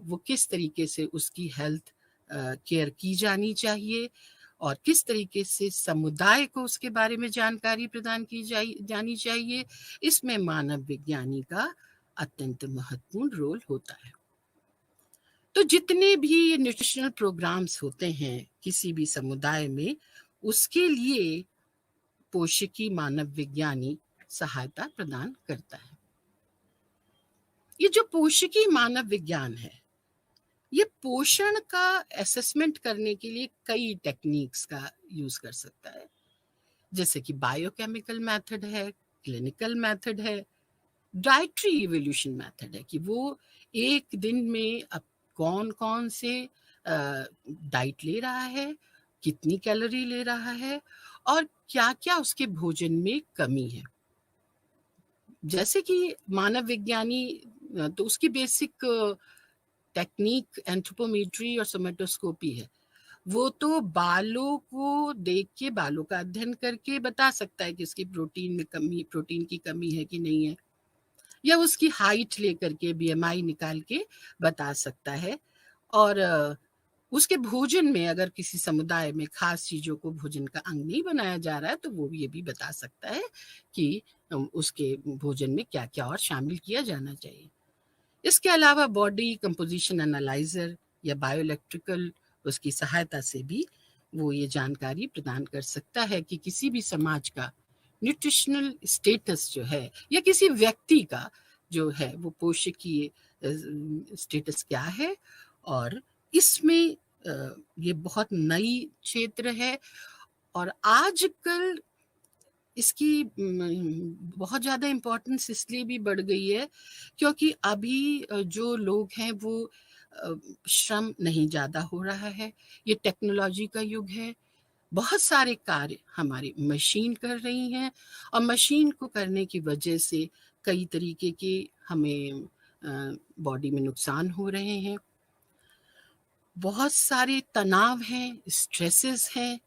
वो किस तरीके से उसकी हेल्थ केयर की जानी चाहिए और किस तरीके से समुदाय को उसके बारे में जानकारी प्रदान की जानी चाहिए, इसमें मानव विज्ञानी का अत्यंत महत्वपूर्ण रोल होता है। तो जितने भी न्यूट्रिशनल प्रोग्राम्स होते हैं किसी भी समुदाय में, उसके लिए पोषकी मानव विज्ञानी सहायता प्रदान करता है। ये जो पोषकी मानव विज्ञान है, ये पोषण का असेसमेंट करने के लिए कई टेक्निक्स का यूज कर सकता है, जैसे कि बायोकेमिकल मेथड है, क्लिनिकल मेथड है, डाइटरी इवोल्यूशन मेथड है कि वो एक दिन में अब कौन कौन से डाइट ले रहा है, कितनी कैलोरी ले रहा है और क्या क्या उसके भोजन में कमी है। जैसे कि मानव विज्ञानी तो उसकी बेसिक टेक्निक एंथ्रोपोमेट्री और सोमेटोस्कोपी है। वो तो बालों को देख के, बालों का अध्ययन करके बता सकता है कि इसकी प्रोटीन की कमी है कि नहीं है, या उसकी हाइट लेकर के बीएमआई निकाल के बता सकता है। और उसके भोजन में अगर किसी समुदाय में खास चीजों को भोजन का अंग नहीं बनाया जा रहा है तो वो ये भी बता सकता है कि उसके भोजन में क्या क्या और शामिल किया जाना चाहिए। इसके अलावा बॉडी कंपोजिशन एनालाइजर या बायोइलेक्ट्रिकल उसकी सहायता से भी वो ये जानकारी प्रदान कर सकता है कि किसी भी समाज का न्यूट्रिशनल स्टेटस जो है या किसी व्यक्ति का जो है वो पोषकीय स्टेटस क्या है। और इसमें ये बहुत नई क्षेत्र है और आजकल इसकी बहुत ज़्यादा इम्पोर्टेंस इसलिए भी बढ़ गई है क्योंकि अभी जो लोग हैं वो श्रम नहीं ज़्यादा हो रहा है, ये टेक्नोलॉजी का युग है, बहुत सारे कार्य हमारी मशीन कर रही हैं और मशीन को करने की वजह से कई तरीके के हमें बॉडी में नुकसान हो रहे हैं। बहुत सारे तनाव हैं, स्ट्रेसेस हैं,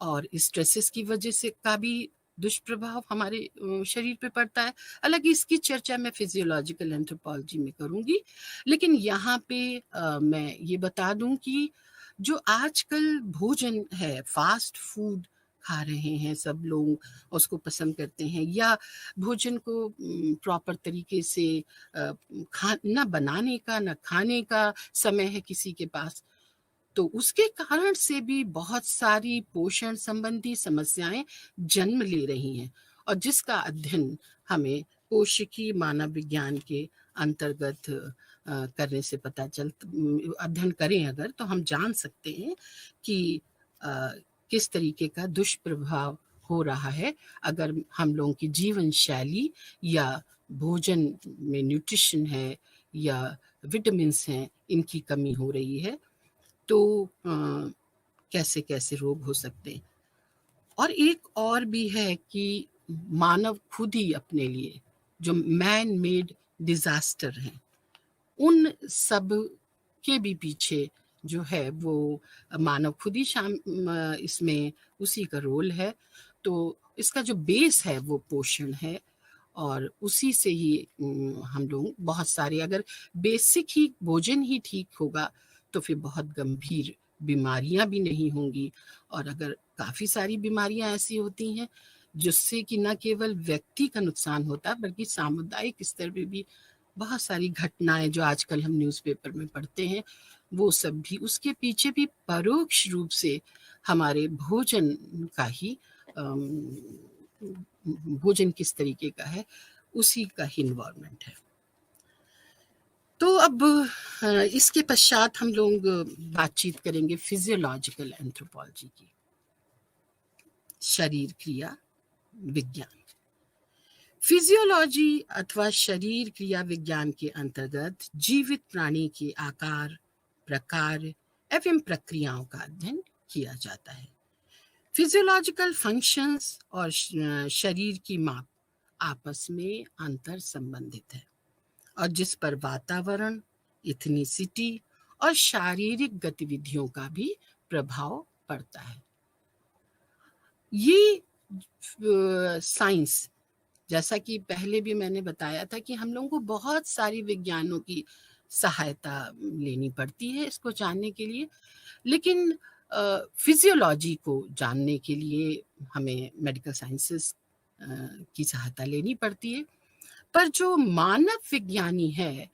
और स्ट्रेसेस की वजह से का भी दुष्प्रभाव हमारे शरीर पे पड़ता है। हालांकि इसकी चर्चा मैं फिजियोलॉजिकल एंथ्रोपोलॉजी में करूंगी, लेकिन यहाँ पे मैं ये बता दूं कि जो आजकल भोजन है, फास्ट फूड खा रहे हैं सब लोग, उसको पसंद करते हैं, या भोजन को प्रॉपर तरीके से खा ना बनाने का ना खाने का समय है किसी के पास, तो उसके कारण से भी बहुत सारी पोषण संबंधी समस्याएं जन्म ले रही हैं, और जिसका अध्ययन हमें कोशिकीय मानव विज्ञान के अंतर्गत करने से पता चल अध्ययन करें अगर, तो हम जान सकते हैं कि किस तरीके का दुष्प्रभाव हो रहा है अगर हम लोगों की जीवन शैली या भोजन में न्यूट्रिशन है या विटामिन्स हैं, इनकी कमी हो रही है, तो कैसे कैसे रोग हो सकते हैं। और एक और भी है कि मानव खुद ही अपने लिए जो मैन मेड डिजास्टर हैं, उन सब के भी पीछे जो है वो मानव खुद ही इसमें उसी का रोल है। तो इसका जो बेस है वो पोषण है, और उसी से ही हम लोग बहुत सारे, अगर बेसिक ही भोजन ही ठीक होगा तो फिर बहुत गंभीर बीमारियां भी नहीं होंगी। और अगर काफी सारी बीमारियां ऐसी होती हैं जिससे कि न केवल व्यक्ति का नुकसान होता है बल्कि सामुदायिक स्तर पे भी बहुत सारी घटनाएं जो आजकल हम न्यूज़पेपर में पढ़ते हैं, वो सब भी उसके पीछे भी परोक्ष रूप से हमारे भोजन का ही भोजन किस तरीके का है उसी का ही इन्वॉल्वमेंट है। तो अब इसके पश्चात हम लोग बातचीत करेंगे फिजियोलॉजिकल एंथ्रोपोलॉजी की, शरीर क्रिया विज्ञान। फिजियोलॉजी अथवा शरीर क्रिया विज्ञान के अंतर्गत जीवित प्राणी के आकार, प्रकार एवं प्रक्रियाओं का अध्ययन किया जाता है। फिजियोलॉजिकल फंक्शंस और शरीर की माप आपस में अंतर संबंधित है, और जिस पर वातावरण, इथनिसिटी और शारीरिक गतिविधियों का भी प्रभाव पड़ता है। ये साइंस, जैसा कि पहले भी मैंने बताया था कि हम लोगों को बहुत सारी विज्ञानों की सहायता लेनी पड़ती है इसको जानने के लिए, लेकिन फिजियोलॉजी को जानने के लिए हमें मेडिकल साइंसेस की सहायता लेनी पड़ती है। पर जो मानव विज्ञानी है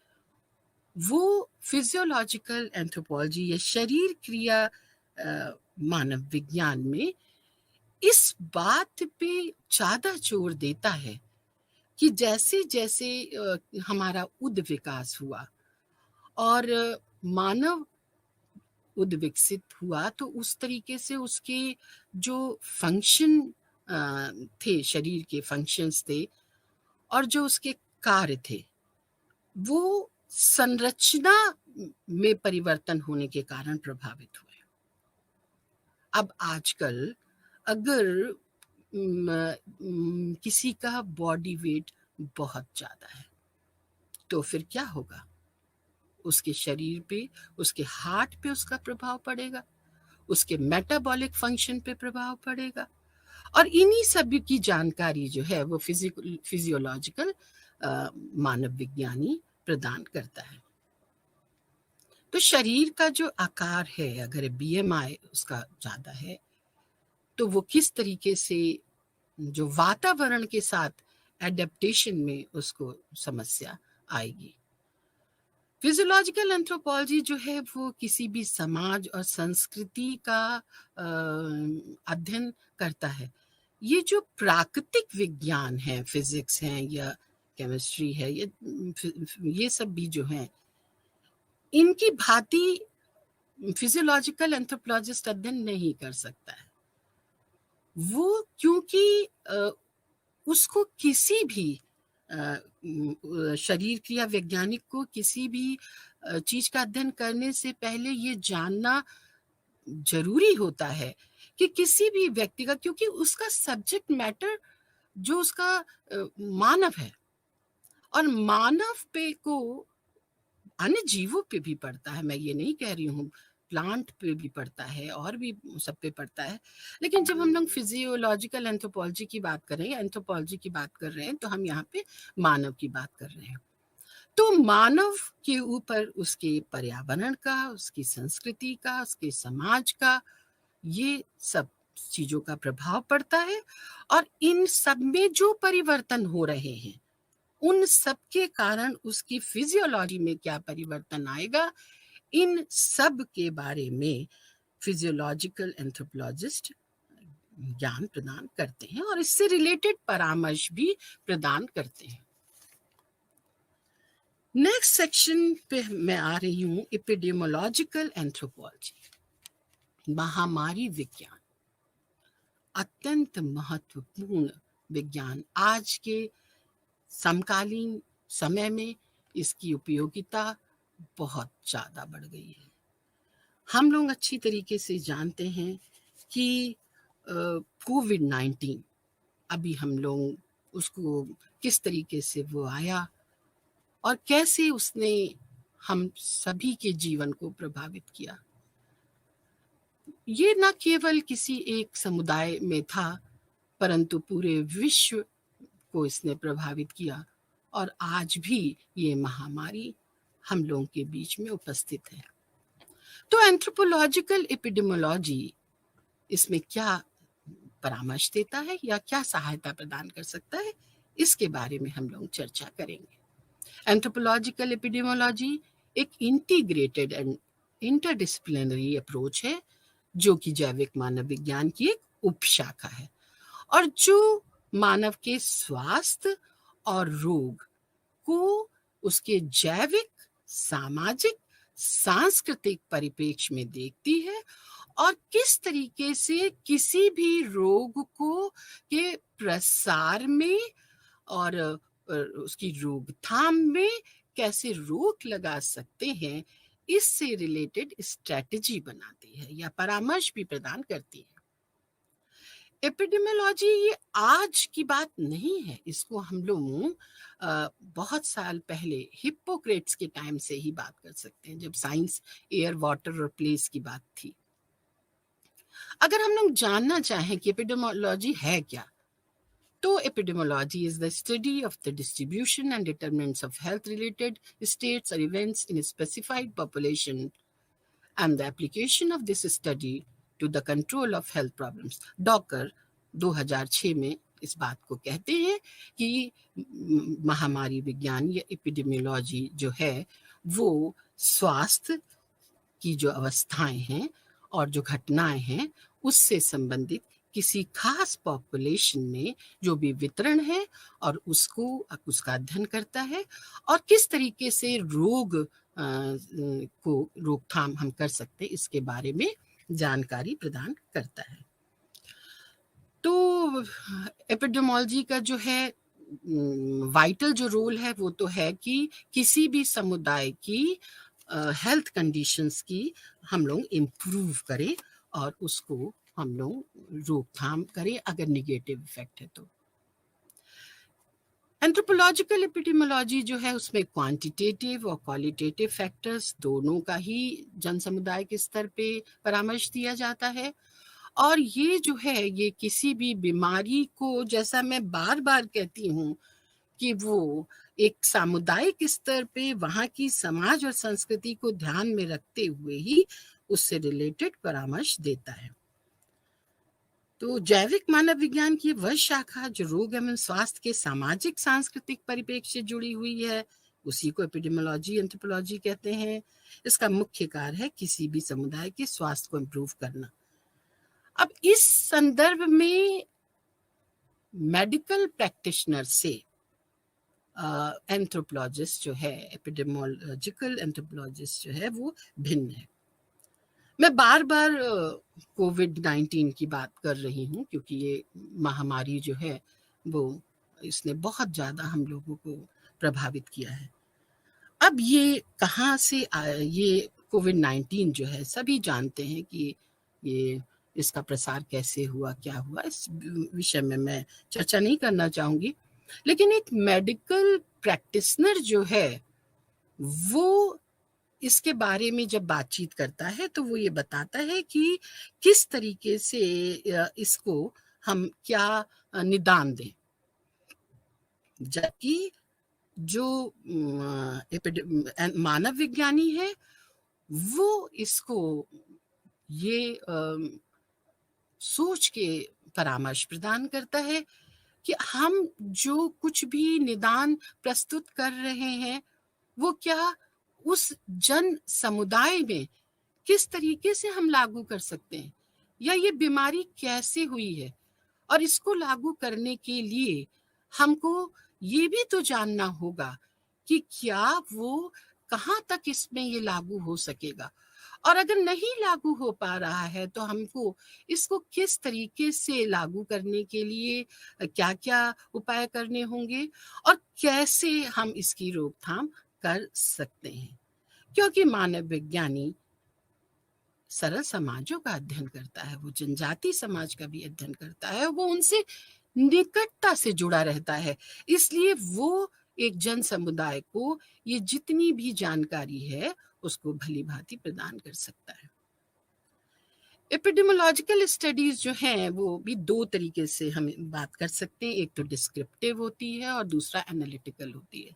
वो फिजियोलॉजिकल एंथ्रोपोलॉजी या शरीर क्रिया मानव विज्ञान में इस बात पे ज्यादा जोर देता है कि जैसे जैसे हमारा उद विकास हुआ और मानव उद विकसित हुआ, तो उस तरीके से उसके जो फंक्शन थे, शरीर के फंक्शंस थे और जो उसके कार्य थे, वो संरचना में परिवर्तन होने के कारण प्रभावित हुए। अब आजकल अगर किसी का बॉडी वेट बहुत ज्यादा है तो फिर क्या होगा, उसके शरीर पे, उसके हार्ट पे उसका प्रभाव पड़ेगा, उसके मेटाबॉलिक फंक्शन पे प्रभाव पड़ेगा, और इन्हीं सब की जानकारी जो है वो फिजियोलॉजिकल मानव विज्ञानी प्रदान करता है। तो शरीर का जो आकार है, अगर बीएमआई उसका ज्यादा है तो वो किस तरीके से जो वातावरण के साथ एडेप्टेशन में उसको समस्या आएगी। फिजियोलॉजिकल एंथ्रोपोलॉजी जो है वो किसी भी समाज और संस्कृति का अध्ययन करता है। ये जो प्राकृतिक विज्ञान है, फिजिक्स है या केमिस्ट्री है, ये सब भी जो है, इनकी भांति फिजियोलॉजिकल एंथ्रोपोलॉजिस्ट अध्ययन नहीं कर सकता है। वो क्योंकि उसको किसी भी शरीर क्रिया वैज्ञानिक को किसी भी चीज का अध्ययन करने से पहले ये जानना जरूरी होता है कि किसी भी व्यक्ति का, क्योंकि उसका सब्जेक्ट मैटर जो उसका मानव है, और मानव पे को अन्य जीवों पे भी पड़ता है। मैं ये नहीं कह रही हूँ प्लांट पे भी पड़ता है और भी सब पे पड़ता है। लेकिन जब हम लोग फिजियोलॉजिकल एंथ्रोपोलॉजी की बात कर रहे हैं, एंथ्रोपोलॉजी की बात कर रहे हैं, तो हम यहाँ पे मानव की बात कर रहे हैं। तो मानव के ऊपर उसके पर्यावरण का, उसकी संस्कृति का, उसके समाज का, ये सब चीजों का प्रभाव पड़ता है। और इन सब में जो परिवर्तन हो रहे हैं, उन सब के कारण उसकी फिजियोलॉजी में क्या परिवर्तन आएगा, इन सब के बारे में फिजियोलॉजिकल एंथ्रोपोलॉजिस्ट ज्ञान प्रदान करते हैं और इससे रिलेटेड परामर्श भी प्रदान करते हैं। नेक्स्ट सेक्शन पे मैं आ रही हूँ, एपिडेमियोलॉजिकल एंथ्रोपोलॉजी, महामारी विज्ञान। अत्यंत महत्वपूर्ण विज्ञान। आज के समकालीन समय में इसकी उपयोगिता बहुत ज़्यादा बढ़ गई है। हम लोग अच्छी तरीके से जानते हैं कि कोविड-19, अभी हम लोग उसको किस तरीके से वो आया और कैसे उसने हम सभी के जीवन को प्रभावित किया। ये न केवल किसी एक समुदाय में था, परंतु पूरे विश्व को इसने प्रभावित किया और आज भी ये महामारी हम लोगों के बीच में उपस्थित है। तो एंथ्रोपोलॉजिकल एपिडेमियोलॉजी इसमें क्या परामर्श देता है या क्या सहायता प्रदान कर सकता है, इसके बारे में हम लोग चर्चा करेंगे। एंथ्रोपोलॉजिकल एपिडेमियोलॉजी एक इंटीग्रेटेड एंड इंटरडिसिप्लिनरी अप्रोच है, जो कि जैविक मानव विज्ञान की एक उपशाखा है और जो मानव के स्वास्थ्य और रोग को उसके जैविक, सामाजिक, सांस्कृतिक परिप्रेक्ष्य में देखती है और किस तरीके से किसी भी रोग को के प्रसार में और उसकी रोकथाम में कैसे रोक लगा सकते हैं, इससे रिलेटेड स्ट्रेटजी बनाती है या परामर्श भी प्रदान करती है। एपिडेमियोलॉजी ये आज की बात नहीं है, इसको हम लोग बहुत साल पहले हिप्पोक्रेट्स के टाइम से ही बात कर सकते हैं, जब साइंस एयर, वाटर और प्लेस की बात थी। अगर हम लोग जानना चाहें कि एपिडेमियोलॉजी है क्या, तो epidemiology is the study of the distribution and determinants of health-related states or events in a specified population and the application of this study to the control of health problems. Docker 2006 में इस बात को कहते हैं कि महामारी विज्ञान या एपिडेमियोलॉजी जो है वो स्वास्थ्य की जो अवस्थाएं हैं और जो घटनाएं हैं उससे संबंधित किसी खास पॉपुलेशन में जो भी वितरण है और उसका अध्ययन करता है और किस तरीके से रोग को रोकथाम हम कर सकते हैं, इसके बारे में जानकारी प्रदान करता है। तो एपिडेमियोलॉजी का जो है वाइटल जो रोल है वो तो है कि किसी भी समुदाय की हेल्थ कंडीशंस की हम लोग इम्प्रूव करें और उसको हम लोग रोकथाम करें अगर निगेटिव इफेक्ट है तो। एंथ्रोपोलॉजिकल एपिडेमियोलॉजी जो है उसमें क्वांटिटेटिव और क्वालिटेटिव फैक्टर्स दोनों का ही जन समुदाय के स्तर पे परामर्श दिया जाता है और ये जो है ये किसी भी बीमारी को, जैसा मैं बार बार कहती हूँ कि वो एक सामुदायिक स्तर पे वहाँ की समाज और संस्कृति को ध्यान में रखते हुए ही उससे रिलेटेड परामर्श देता है। तो जैविक मानव विज्ञान की वह शाखा जो रोग एवं स्वास्थ्य के सामाजिक सांस्कृतिक परिप्रेक्ष्य से जुड़ी हुई है, उसी को एपिडेमियोलॉजी एंथ्रोपोलॉजी कहते हैं। इसका मुख्य कार्य है किसी भी समुदाय के स्वास्थ्य को इम्प्रूव करना। अब इस संदर्भ में मेडिकल प्रैक्टिशनर से एंथ्रोपोलॉजिस्ट जो है, एपिडेमियोलॉजिकल एंथ्रोपोलॉजिस्ट जो है वो भिन्न है। मैं बार बार कोविड-19 की बात कर रही हूँ क्योंकि ये महामारी जो है वो इसने बहुत ज़्यादा हम लोगों को प्रभावित किया है। अब ये कहाँ से ये कोविड-19 जो है सभी जानते हैं कि ये इसका प्रसार कैसे हुआ, क्या हुआ, इस विषय में मैं चर्चा नहीं करना चाहूँगी। लेकिन एक मेडिकल प्रैक्टिशनर जो है वो इसके बारे में जब बातचीत करता है तो वो ये बताता है कि किस तरीके से इसको हम क्या निदान दें, जबकि जो मानव विज्ञानी है वो इसको ये सोच के परामर्श प्रदान करता है कि हम जो कुछ भी निदान प्रस्तुत कर रहे हैं वो क्या उस जन समुदाय में किस तरीके से हम लागू कर सकते हैं, या ये बीमारी कैसे हुई है, और इसको लागू करने के लिए हमको ये भी तो जानना होगा कि क्या वो कहाँ तक इसमें ये लागू हो सकेगा, और अगर नहीं लागू हो पा रहा है तो हमको इसको किस तरीके से लागू करने के लिए क्या क्या उपाय करने होंगे, और कैसे हम इसकी रोकथाम कर सकते हैं। क्योंकि मानव विज्ञानी सरल समाजों का अध्ययन करता है, वो जनजाति समाज का भी अध्ययन करता है, वो उनसे निकटता से जुड़ा रहता है, इसलिए वो एक जन समुदाय को ये जितनी भी जानकारी है उसको भली भांति प्रदान कर सकता है। एपिडेमियोलॉजिकल स्टडीज जो हैं वो भी दो तरीके से हम बात कर सकते हैं, एक तो डिस्क्रिप्टिव होती है और दूसरा एनालिटिकल होती है।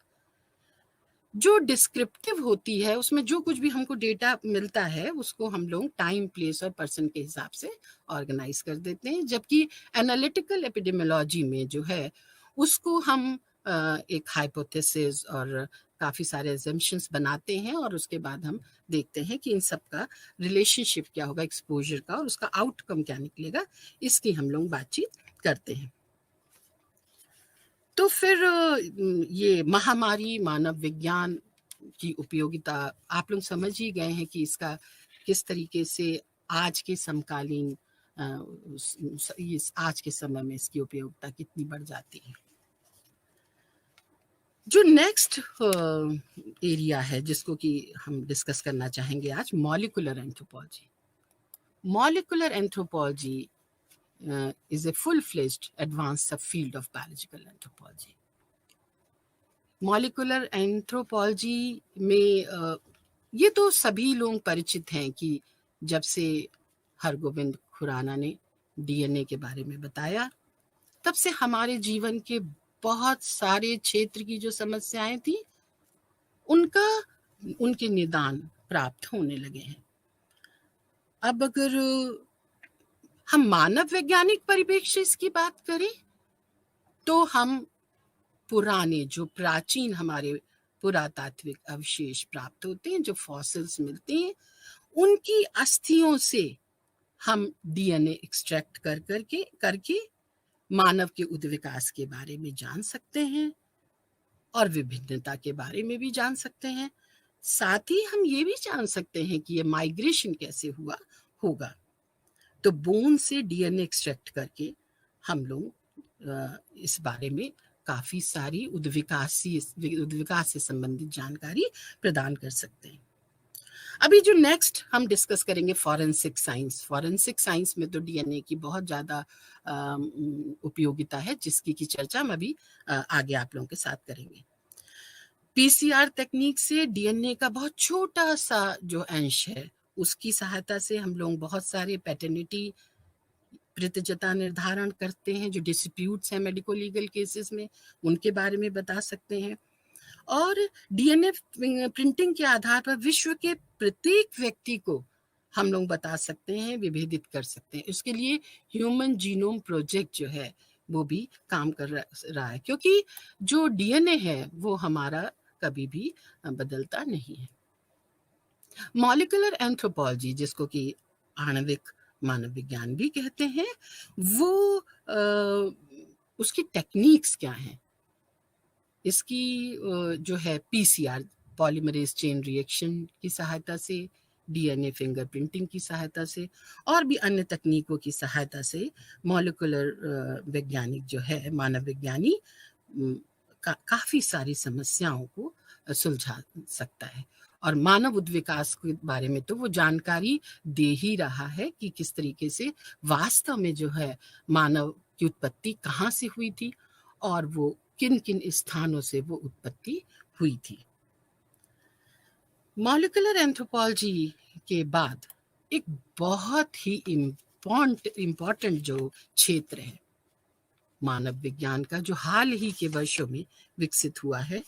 जो डिस्क्रिप्टिव होती है उसमें जो कुछ भी हमको डेटा मिलता है उसको हम लोग टाइम, प्लेस और पर्सन के हिसाब से ऑर्गेनाइज कर देते हैं, जबकि एनालिटिकल एपिडेमियोलॉजी में जो है उसको हम एक हाइपोथेसिस और काफ़ी सारे अजम्पशंस बनाते हैं और उसके बाद हम देखते हैं कि इन सब का रिलेशनशिप क्या होगा एक्सपोजर का और उसका आउटकम क्या निकलेगा, इसकी हम लोग बातचीत करते हैं। तो फिर ये महामारी मानव विज्ञान की उपयोगिता आप लोग समझ ही गए हैं कि इसका किस तरीके से आज के समकालीन आज के समय में इसकी उपयोगिता कितनी बढ़ जाती है। जो नेक्स्ट एरिया है जिसको कि हम डिस्कस करना चाहेंगे आज, molecular anthropology. Molecular anthropology is a full-fledged advanced subfield of biological anthropology. Molecular anthropology में ये तो सभी लोग परिचित हैं कि जब से हरगोविंद खुराना ने डीएनए के बारे में बताया तब से हमारे जीवन के बहुत सारे क्षेत्र की जो समस्याएं थी उनके निदान प्राप्त होने लगे हैं। अब अगर हम मानव वैज्ञानिक परिप्रेक्ष्य इसकी बात करें तो हम पुराने जो प्राचीन हमारे पुरातात्विक अवशेष प्राप्त होते हैं, जो फॉसिल्स मिलते हैं, उनकी अस्थियों से हम डीएनए एक्सट्रैक्ट करके मानव के उद्विकास के बारे में जान सकते हैं और विभिन्नता के बारे में भी जान सकते हैं। साथ ही हम ये भी जान सकते हैं कि ये माइग्रेशन कैसे हुआ होगा। तो बोन से डीएनए एक्सट्रैक्ट करके हम लोग इस बारे में काफ़ी सारी उद्विकास से संबंधित जानकारी प्रदान कर सकते हैं। अभी जो नेक्स्ट हम डिस्कस करेंगे फॉरेंसिक साइंस। फॉरेंसिक साइंस में तो डीएनए की बहुत ज़्यादा उपयोगिता है जिसकी की चर्चा हम अभी आगे आप लोगों के साथ करेंगे। पीसीआर तकनीक से डीएनए का बहुत छोटा सा जो अंश है उसकी सहायता से हम लोग बहुत सारे पैटर्निटी प्रतिजता निर्धारण करते हैं, जो डिस्प्यूट्स हैं मेडिको लीगल केसेस में उनके बारे में बता सकते हैं, और डीएनए प्रिंटिंग के आधार पर विश्व के प्रत्येक व्यक्ति को हम लोग बता सकते हैं, विभेदित कर सकते हैं। उसके लिए ह्यूमन जीनोम प्रोजेक्ट जो है वो भी काम कर रहा है, क्योंकि जो डीएनए है वो हमारा कभी भी बदलता नहीं है। मॉलिक्यूलर एंथ्रोपोलॉजी, जिसको कि आणविक मानव विज्ञान भी कहते हैं, वो उसकी टेक्निक्स क्या हैं, इसकी जो है पीसीआर पॉलीमरेज चेन रिएक्शन की सहायता से, डीएनए फिंगरप्रिंटिंग की सहायता से और भी अन्य तकनीकों की सहायता से मॉलिक्यूलर वैज्ञानिक जो है मानव विज्ञानी काफ़ी सारी समस्याओं को सुलझा सकता है। और मानव उद्विकास के बारे में तो वो जानकारी दे ही रहा है कि किस तरीके से वास्तव में जो है मानव की उत्पत्ति कहाँ से हुई थी और वो किन किन स्थानों से वो उत्पत्ति हुई थी। मॉलिक्यूलर एंथ्रोपोलॉजी के बाद एक बहुत ही इम्पोर्टेंट जो क्षेत्र है मानव विज्ञान का, जो हाल ही के वर्षों में विकसित हुआ है,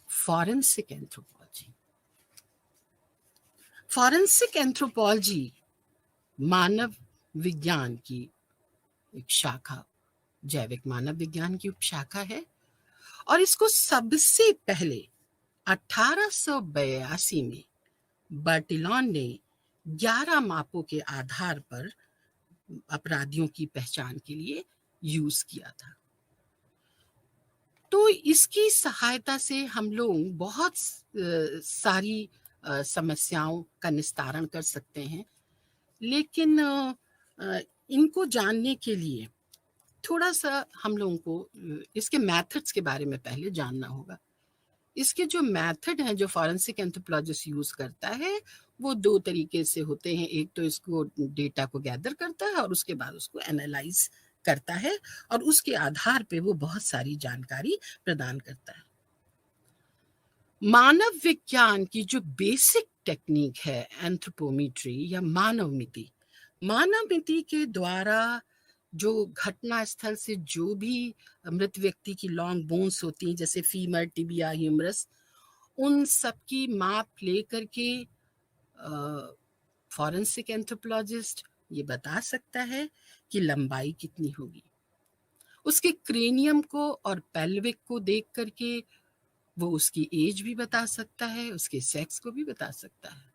फॉरेंसिक एंथ्रोपोलॉजी। फॉरेंसिक एंथ्रोपोलॉजी मानव विज्ञान की एक शाखा, जैविक मानव विज्ञान की उपशाखा है, और इसको सबसे पहले 1882 में बर्टिलॉन ने 11 मापों के आधार पर अपराधियों की पहचान के लिए यूज किया था। तो इसकी सहायता से हम लोग बहुत सारी समस्याओं का निस्तारण कर सकते हैं, लेकिन इनको जानने के लिए थोड़ा सा हम लोगों को इसके मेथड्स के बारे में पहले जानना होगा। इसके जो मेथड हैं जो फॉरेंसिक एंथ्रोपोलॉजिस्ट यूज करता है, वो दो तरीके से होते हैं। एक तो इसको डेटा को गैदर करता है और उसके बाद उसको एनालाइज करता है, और उसके आधार पे वो बहुत सारी जानकारी प्रदान करता है। मानव विज्ञान की जो बेसिक टेक्निक है एंथ्रोपोमेट्री या मानव मिति के द्वारा जो घटना स्थल से जो भी मृत व्यक्ति की लॉन्ग बोन्स होती हैं, जैसे फीमर, टिबिया, ह्यूमरस, उन सब की माप लेकर के फॉरेंसिक एंथ्रोपोलॉजिस्ट ये बता सकता है कि लंबाई कितनी होगी। उसके क्रेनियम को और पेल्विक को देख करके वो उसकी एज भी बता सकता है, उसके सेक्स को भी बता सकता है।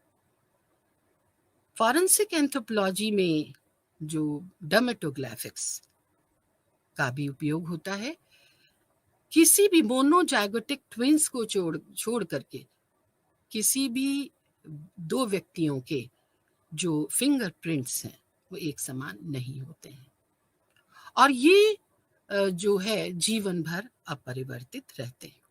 फॉरेंसिक एंथ्रोपोलॉजी में जो डर्मेटोग्राफिक्स का भी उपयोग होता है, किसी भी मोनोजाइगोटिक ट्विंस को छोड़ करके किसी भी दो व्यक्तियों के जो फिंगरप्रिंट्स हैं वो एक समान नहीं होते हैं, और ये जो है जीवन भर अपरिवर्तित रहते हैं।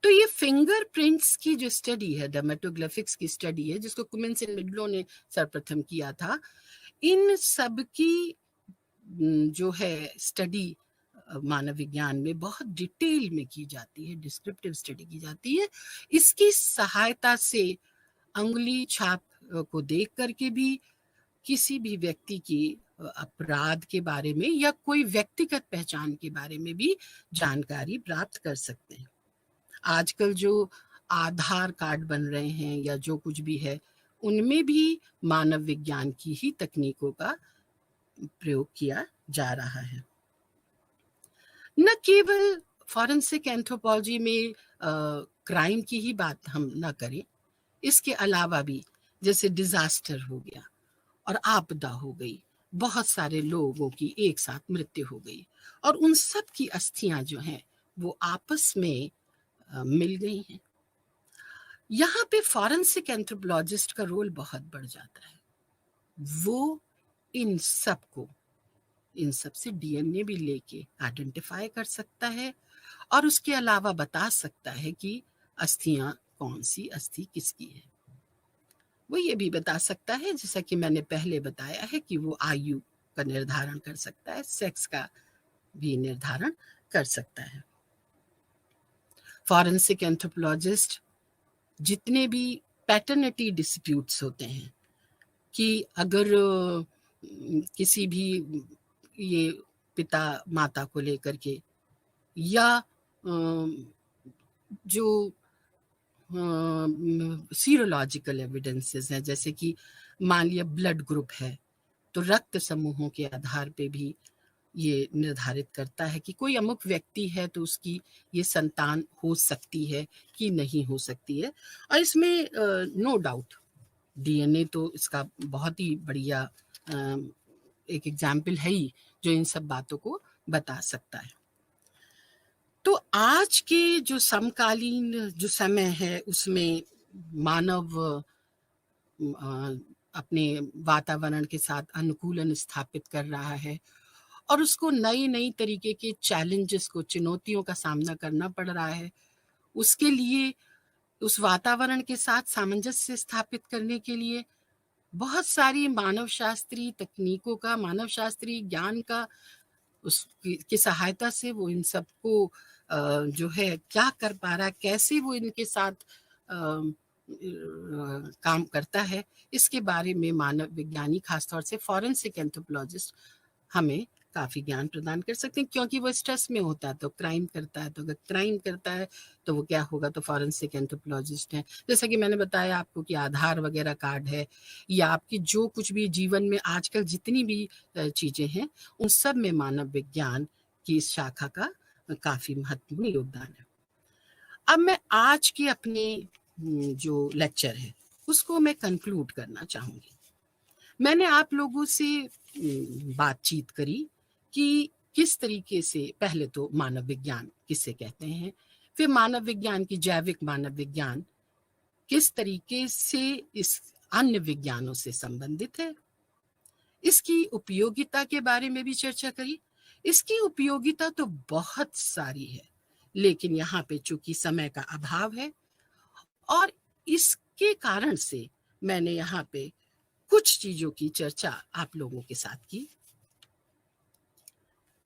तो ये फिंगरप्रिंट्स की जो स्टडी है, डर्मेटोग्राफिक्स की स्टडी है, जिसको कुमिन्स एंड मिडलो ने सर्वप्रथम किया था, इन सब की जो है स्टडी मानव विज्ञान में बहुत डिटेल में की जाती है, डिस्क्रिप्टिव स्टडी की जाती है। इसकी सहायता से अंगुली छाप को देख करके भी किसी भी व्यक्ति की अपराध के बारे में या कोई व्यक्तिगत पहचान के बारे में भी जानकारी प्राप्त कर सकते हैं। आजकल जो आधार कार्ड बन रहे हैं या जो कुछ भी है, उनमें भी मानव विज्ञान की ही तकनीकों का प्रयोग किया जा रहा है। न केवल फॉरेंसिक एंथ्रोपोलॉजी में क्राइम की ही बात हम ना करें, इसके अलावा भी जैसे डिजास्टर हो गया और आपदा हो गई, बहुत सारे लोगों की एक साथ मृत्यु हो गई, और उन सब की अस्थियां जो हैं वो आपस में मिल गई हैं। यहाँ पे फॉरेंसिक एंथ्रोपोलॉजिस्ट का रोल बहुत बढ़ जाता है। वो इन सब से डीएनए भी लेके आइडेंटिफाई कर सकता है, और उसके अलावा बता सकता है कि अस्थियां कौन सी अस्थि किसकी है। वो ये भी बता सकता है, जैसा कि मैंने पहले बताया है, कि वो आयु का निर्धारण कर सकता है, सेक्स का भी निर्धारण कर सकता है। फॉरेंसिक एंथ्रोपोलॉजिस्ट जितने भी पैटर्निटी डिस्प्यूट्स होते हैं, कि अगर किसी भी ये पिता माता को लेकर के, या जो सीरोलॉजिकल एविडेंसेस हैं, जैसे कि मान लिया ब्लड ग्रुप है, तो रक्त समूहों के आधार पे भी ये निर्धारित करता है कि कोई अमुक व्यक्ति है तो उसकी ये संतान हो सकती है कि नहीं हो सकती है। और इसमें नो डाउट डीएनए तो इसका बहुत ही बढ़िया एक एग्जाम्पल है ही, जो इन सब बातों को बता सकता है। तो आज के जो समकालीन जो समय है, उसमें मानव अपने वातावरण के साथ अनुकूलन स्थापित कर रहा है, और उसको नई नई तरीके के चैलेंजेस को, चुनौतियों का सामना करना पड़ रहा है। उसके लिए, उस वातावरण के साथ सामंजस्य स्थापित करने के लिए बहुत सारी मानव शास्त्रीय तकनीकों का, मानव शास्त्रीय ज्ञान का, उसकी सहायता से वो इन सबको जो है क्या कर पा रहा है, कैसे वो इनके साथ काम करता है, इसके बारे में मानव विज्ञानी, खासतौर से फॉरेंसिक एंथ्रोपोलॉजिस्ट, हमें काफ़ी ज्ञान प्रदान कर सकते हैं, क्योंकि वो स्ट्रेस में होता है तो क्राइम करता है, तो अगर क्राइम करता है तो वो क्या होगा, तो फॉरेंसिक एंथ्रोपोलॉजिस्ट हैं। जैसा कि मैंने बताया आपको कि आधार वगैरह कार्ड है, या आपकी जो कुछ भी जीवन में आजकल जितनी भी चीज़ें हैं, उन सब में मानव विज्ञान की इस शाखा का काफ़ी महत्वपूर्ण योगदान है। अब मैं आज के अपने जो लेक्चर है उसको मैं कंक्लूड करना चाहूँगी। मैंने आप लोगों से बातचीत करी कि किस तरीके से, पहले तो मानव विज्ञान किसे कहते हैं, फिर मानव विज्ञान की जैविक मानव विज्ञान किस तरीके से इस अन्य विज्ञानों से संबंधित है, इसकी उपयोगिता के बारे में भी चर्चा करी। इसकी उपयोगिता तो बहुत सारी है, लेकिन यहाँ पे चूंकि समय का अभाव है और इसके कारण से मैंने यहाँ पे कुछ चीजों की चर्चा आप लोगों के साथ की।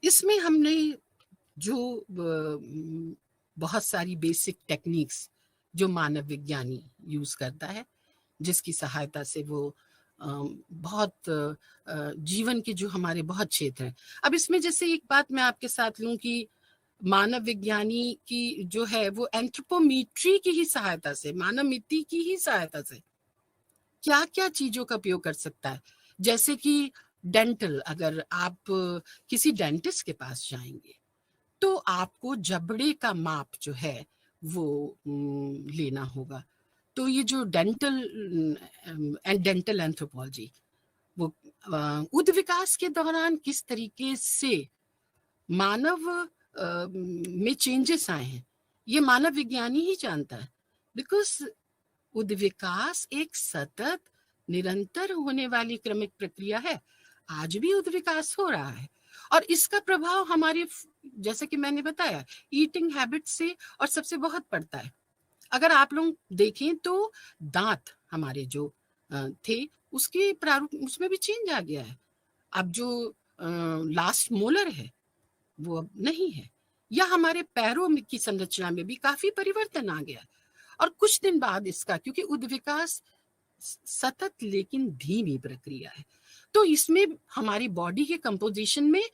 इसमें हमने जो बहुत सारी बेसिक टेक्निक्स जो मानव विज्ञानी यूज करता है, जिसकी सहायता से वो बहुत जीवन के जो हमारे बहुत क्षेत्र हैं। अब इसमें जैसे एक बात मैं आपके साथ लूं कि मानव विज्ञानी की जो है वो एंथ्रोपोमेट्री की ही सहायता से, मानव मिति की ही सहायता से क्या क्या चीजों का उपयोग कर सकता है। जैसे कि डेंटल, अगर आप किसी डेंटिस्ट के पास जाएंगे तो आपको जबड़े का माप जो है वो लेना होगा। तो ये जो डेंटल एंथ्रोपोलॉजी, वो उद विकास के दौरान किस तरीके से मानव में चेंजेस आए हैं, ये मानव विज्ञानी ही जानता है। बिकॉज उद विकास एक सतत निरंतर होने वाली क्रमिक प्रक्रिया है। आज भी उद विकास हो रहा है और इसका प्रभाव हमारे, जैसे कि मैंने बताया, ईटिंग हैबिट से और सबसे बहुत पड़ता है। अगर आप लोग देखें तो दांत हमारे जो थे उसके प्रारूप उसमें भी चेंज आ गया है। अब जो लास्ट मोलर है वो अब नहीं है, या हमारे पैरों की संरचना में भी काफी परिवर्तन आ गया। और कुछ दिन बाद इसका, क्योंकि उद्विकास सतत लेकिन धीमी प्रक्रिया है, तो इसमें हमारी बॉडी के कंपोजिशन में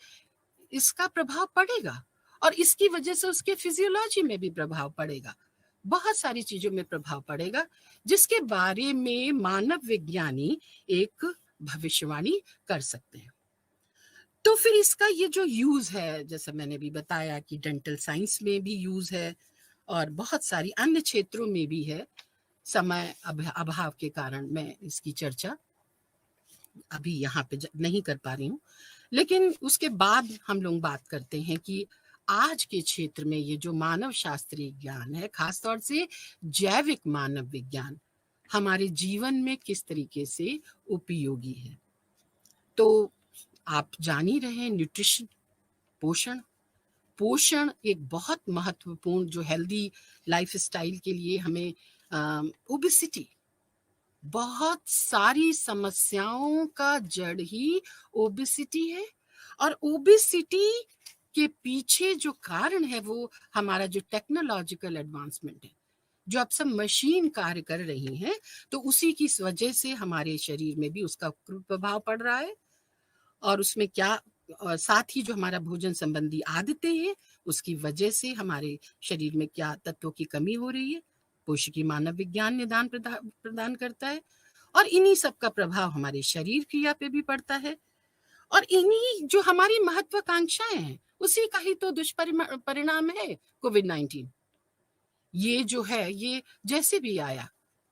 इसका प्रभाव पड़ेगा और इसकी वजह से उसके फिजियोलॉजी में भी प्रभाव पड़ेगा, बहुत सारी चीजों में प्रभाव पड़ेगा, जिसके बारे में मानव विज्ञानी एक भविष्यवाणी कर सकते हैं। तो फिर इसका ये जो यूज है, जैसे मैंने भी बताया कि डेंटल साइंस में भी यूज है और बहुत सारी अन्य क्षेत्रों में भी है। समय अभाव के कारण मैं इसकी चर्चा अभी यहाँ पे नहीं कर पा रही हूँ, लेकिन उसके बाद हम लोग बात करते हैं कि आज के क्षेत्र में ये जो मानव शास्त्रीय ज्ञान है, खासतौर से जैविक मानव विज्ञान, हमारे जीवन में किस तरीके से उपयोगी है। तो आप जान ही रहे हैं, न्यूट्रिशन, पोषण एक बहुत महत्वपूर्ण, जो हेल्दी लाइफस्टाइल के लिए हमें, ओबेसिटी, बहुत सारी समस्याओं का जड़ ही ओबेसिटी है। और ओबेसिटी के पीछे जो कारण है वो हमारा जो टेक्नोलॉजिकल एडवांसमेंट है, जो अब सब मशीन कार्य कर रही हैं, तो उसी की वजह से हमारे शरीर में भी उसका प्रभाव पड़ रहा है। और उसमें क्या, और साथ ही जो हमारा भोजन संबंधी आदतें हैं, उसकी वजह से हमारे शरीर में क्या तत्वों की कमी हो रही है, पोषकीय मानव विज्ञान निदान प्रदान करता है। और इन्हीं सब का प्रभाव हमारे शरीर क्रिया पे भी पड़ता है। और इन्हीं जो हमारी महत्वाकांक्षाएं हैं, उसी का ही तो दुष्परिणाम है कोविड-19। ये जो है, ये जैसे भी आया,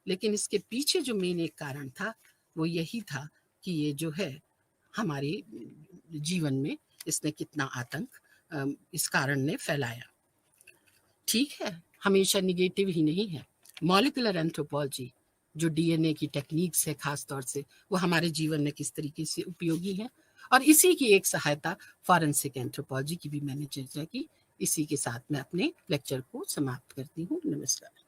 लेकिन इसके पीछे जो मेन एक कारण था वो यही था कि ये जो है हमारे जीवन में इसने कितना आतंक इस कारण ने फैलाया। ठीक है, हमेशा निगेटिव ही नहीं है। मॉलिक्यूलर एंथ्रोपोलॉजी, जो डीएनए की टेक्निक्स है खास तौर से, वो हमारे जीवन में किस तरीके से उपयोगी है, और इसी की एक सहायता फॉरेंसिक एंथ्रोपोलॉजी की भी मैंने चर्चा की। इसी के साथ मैं अपने लेक्चर को समाप्त करती हूँ। नमस्कार।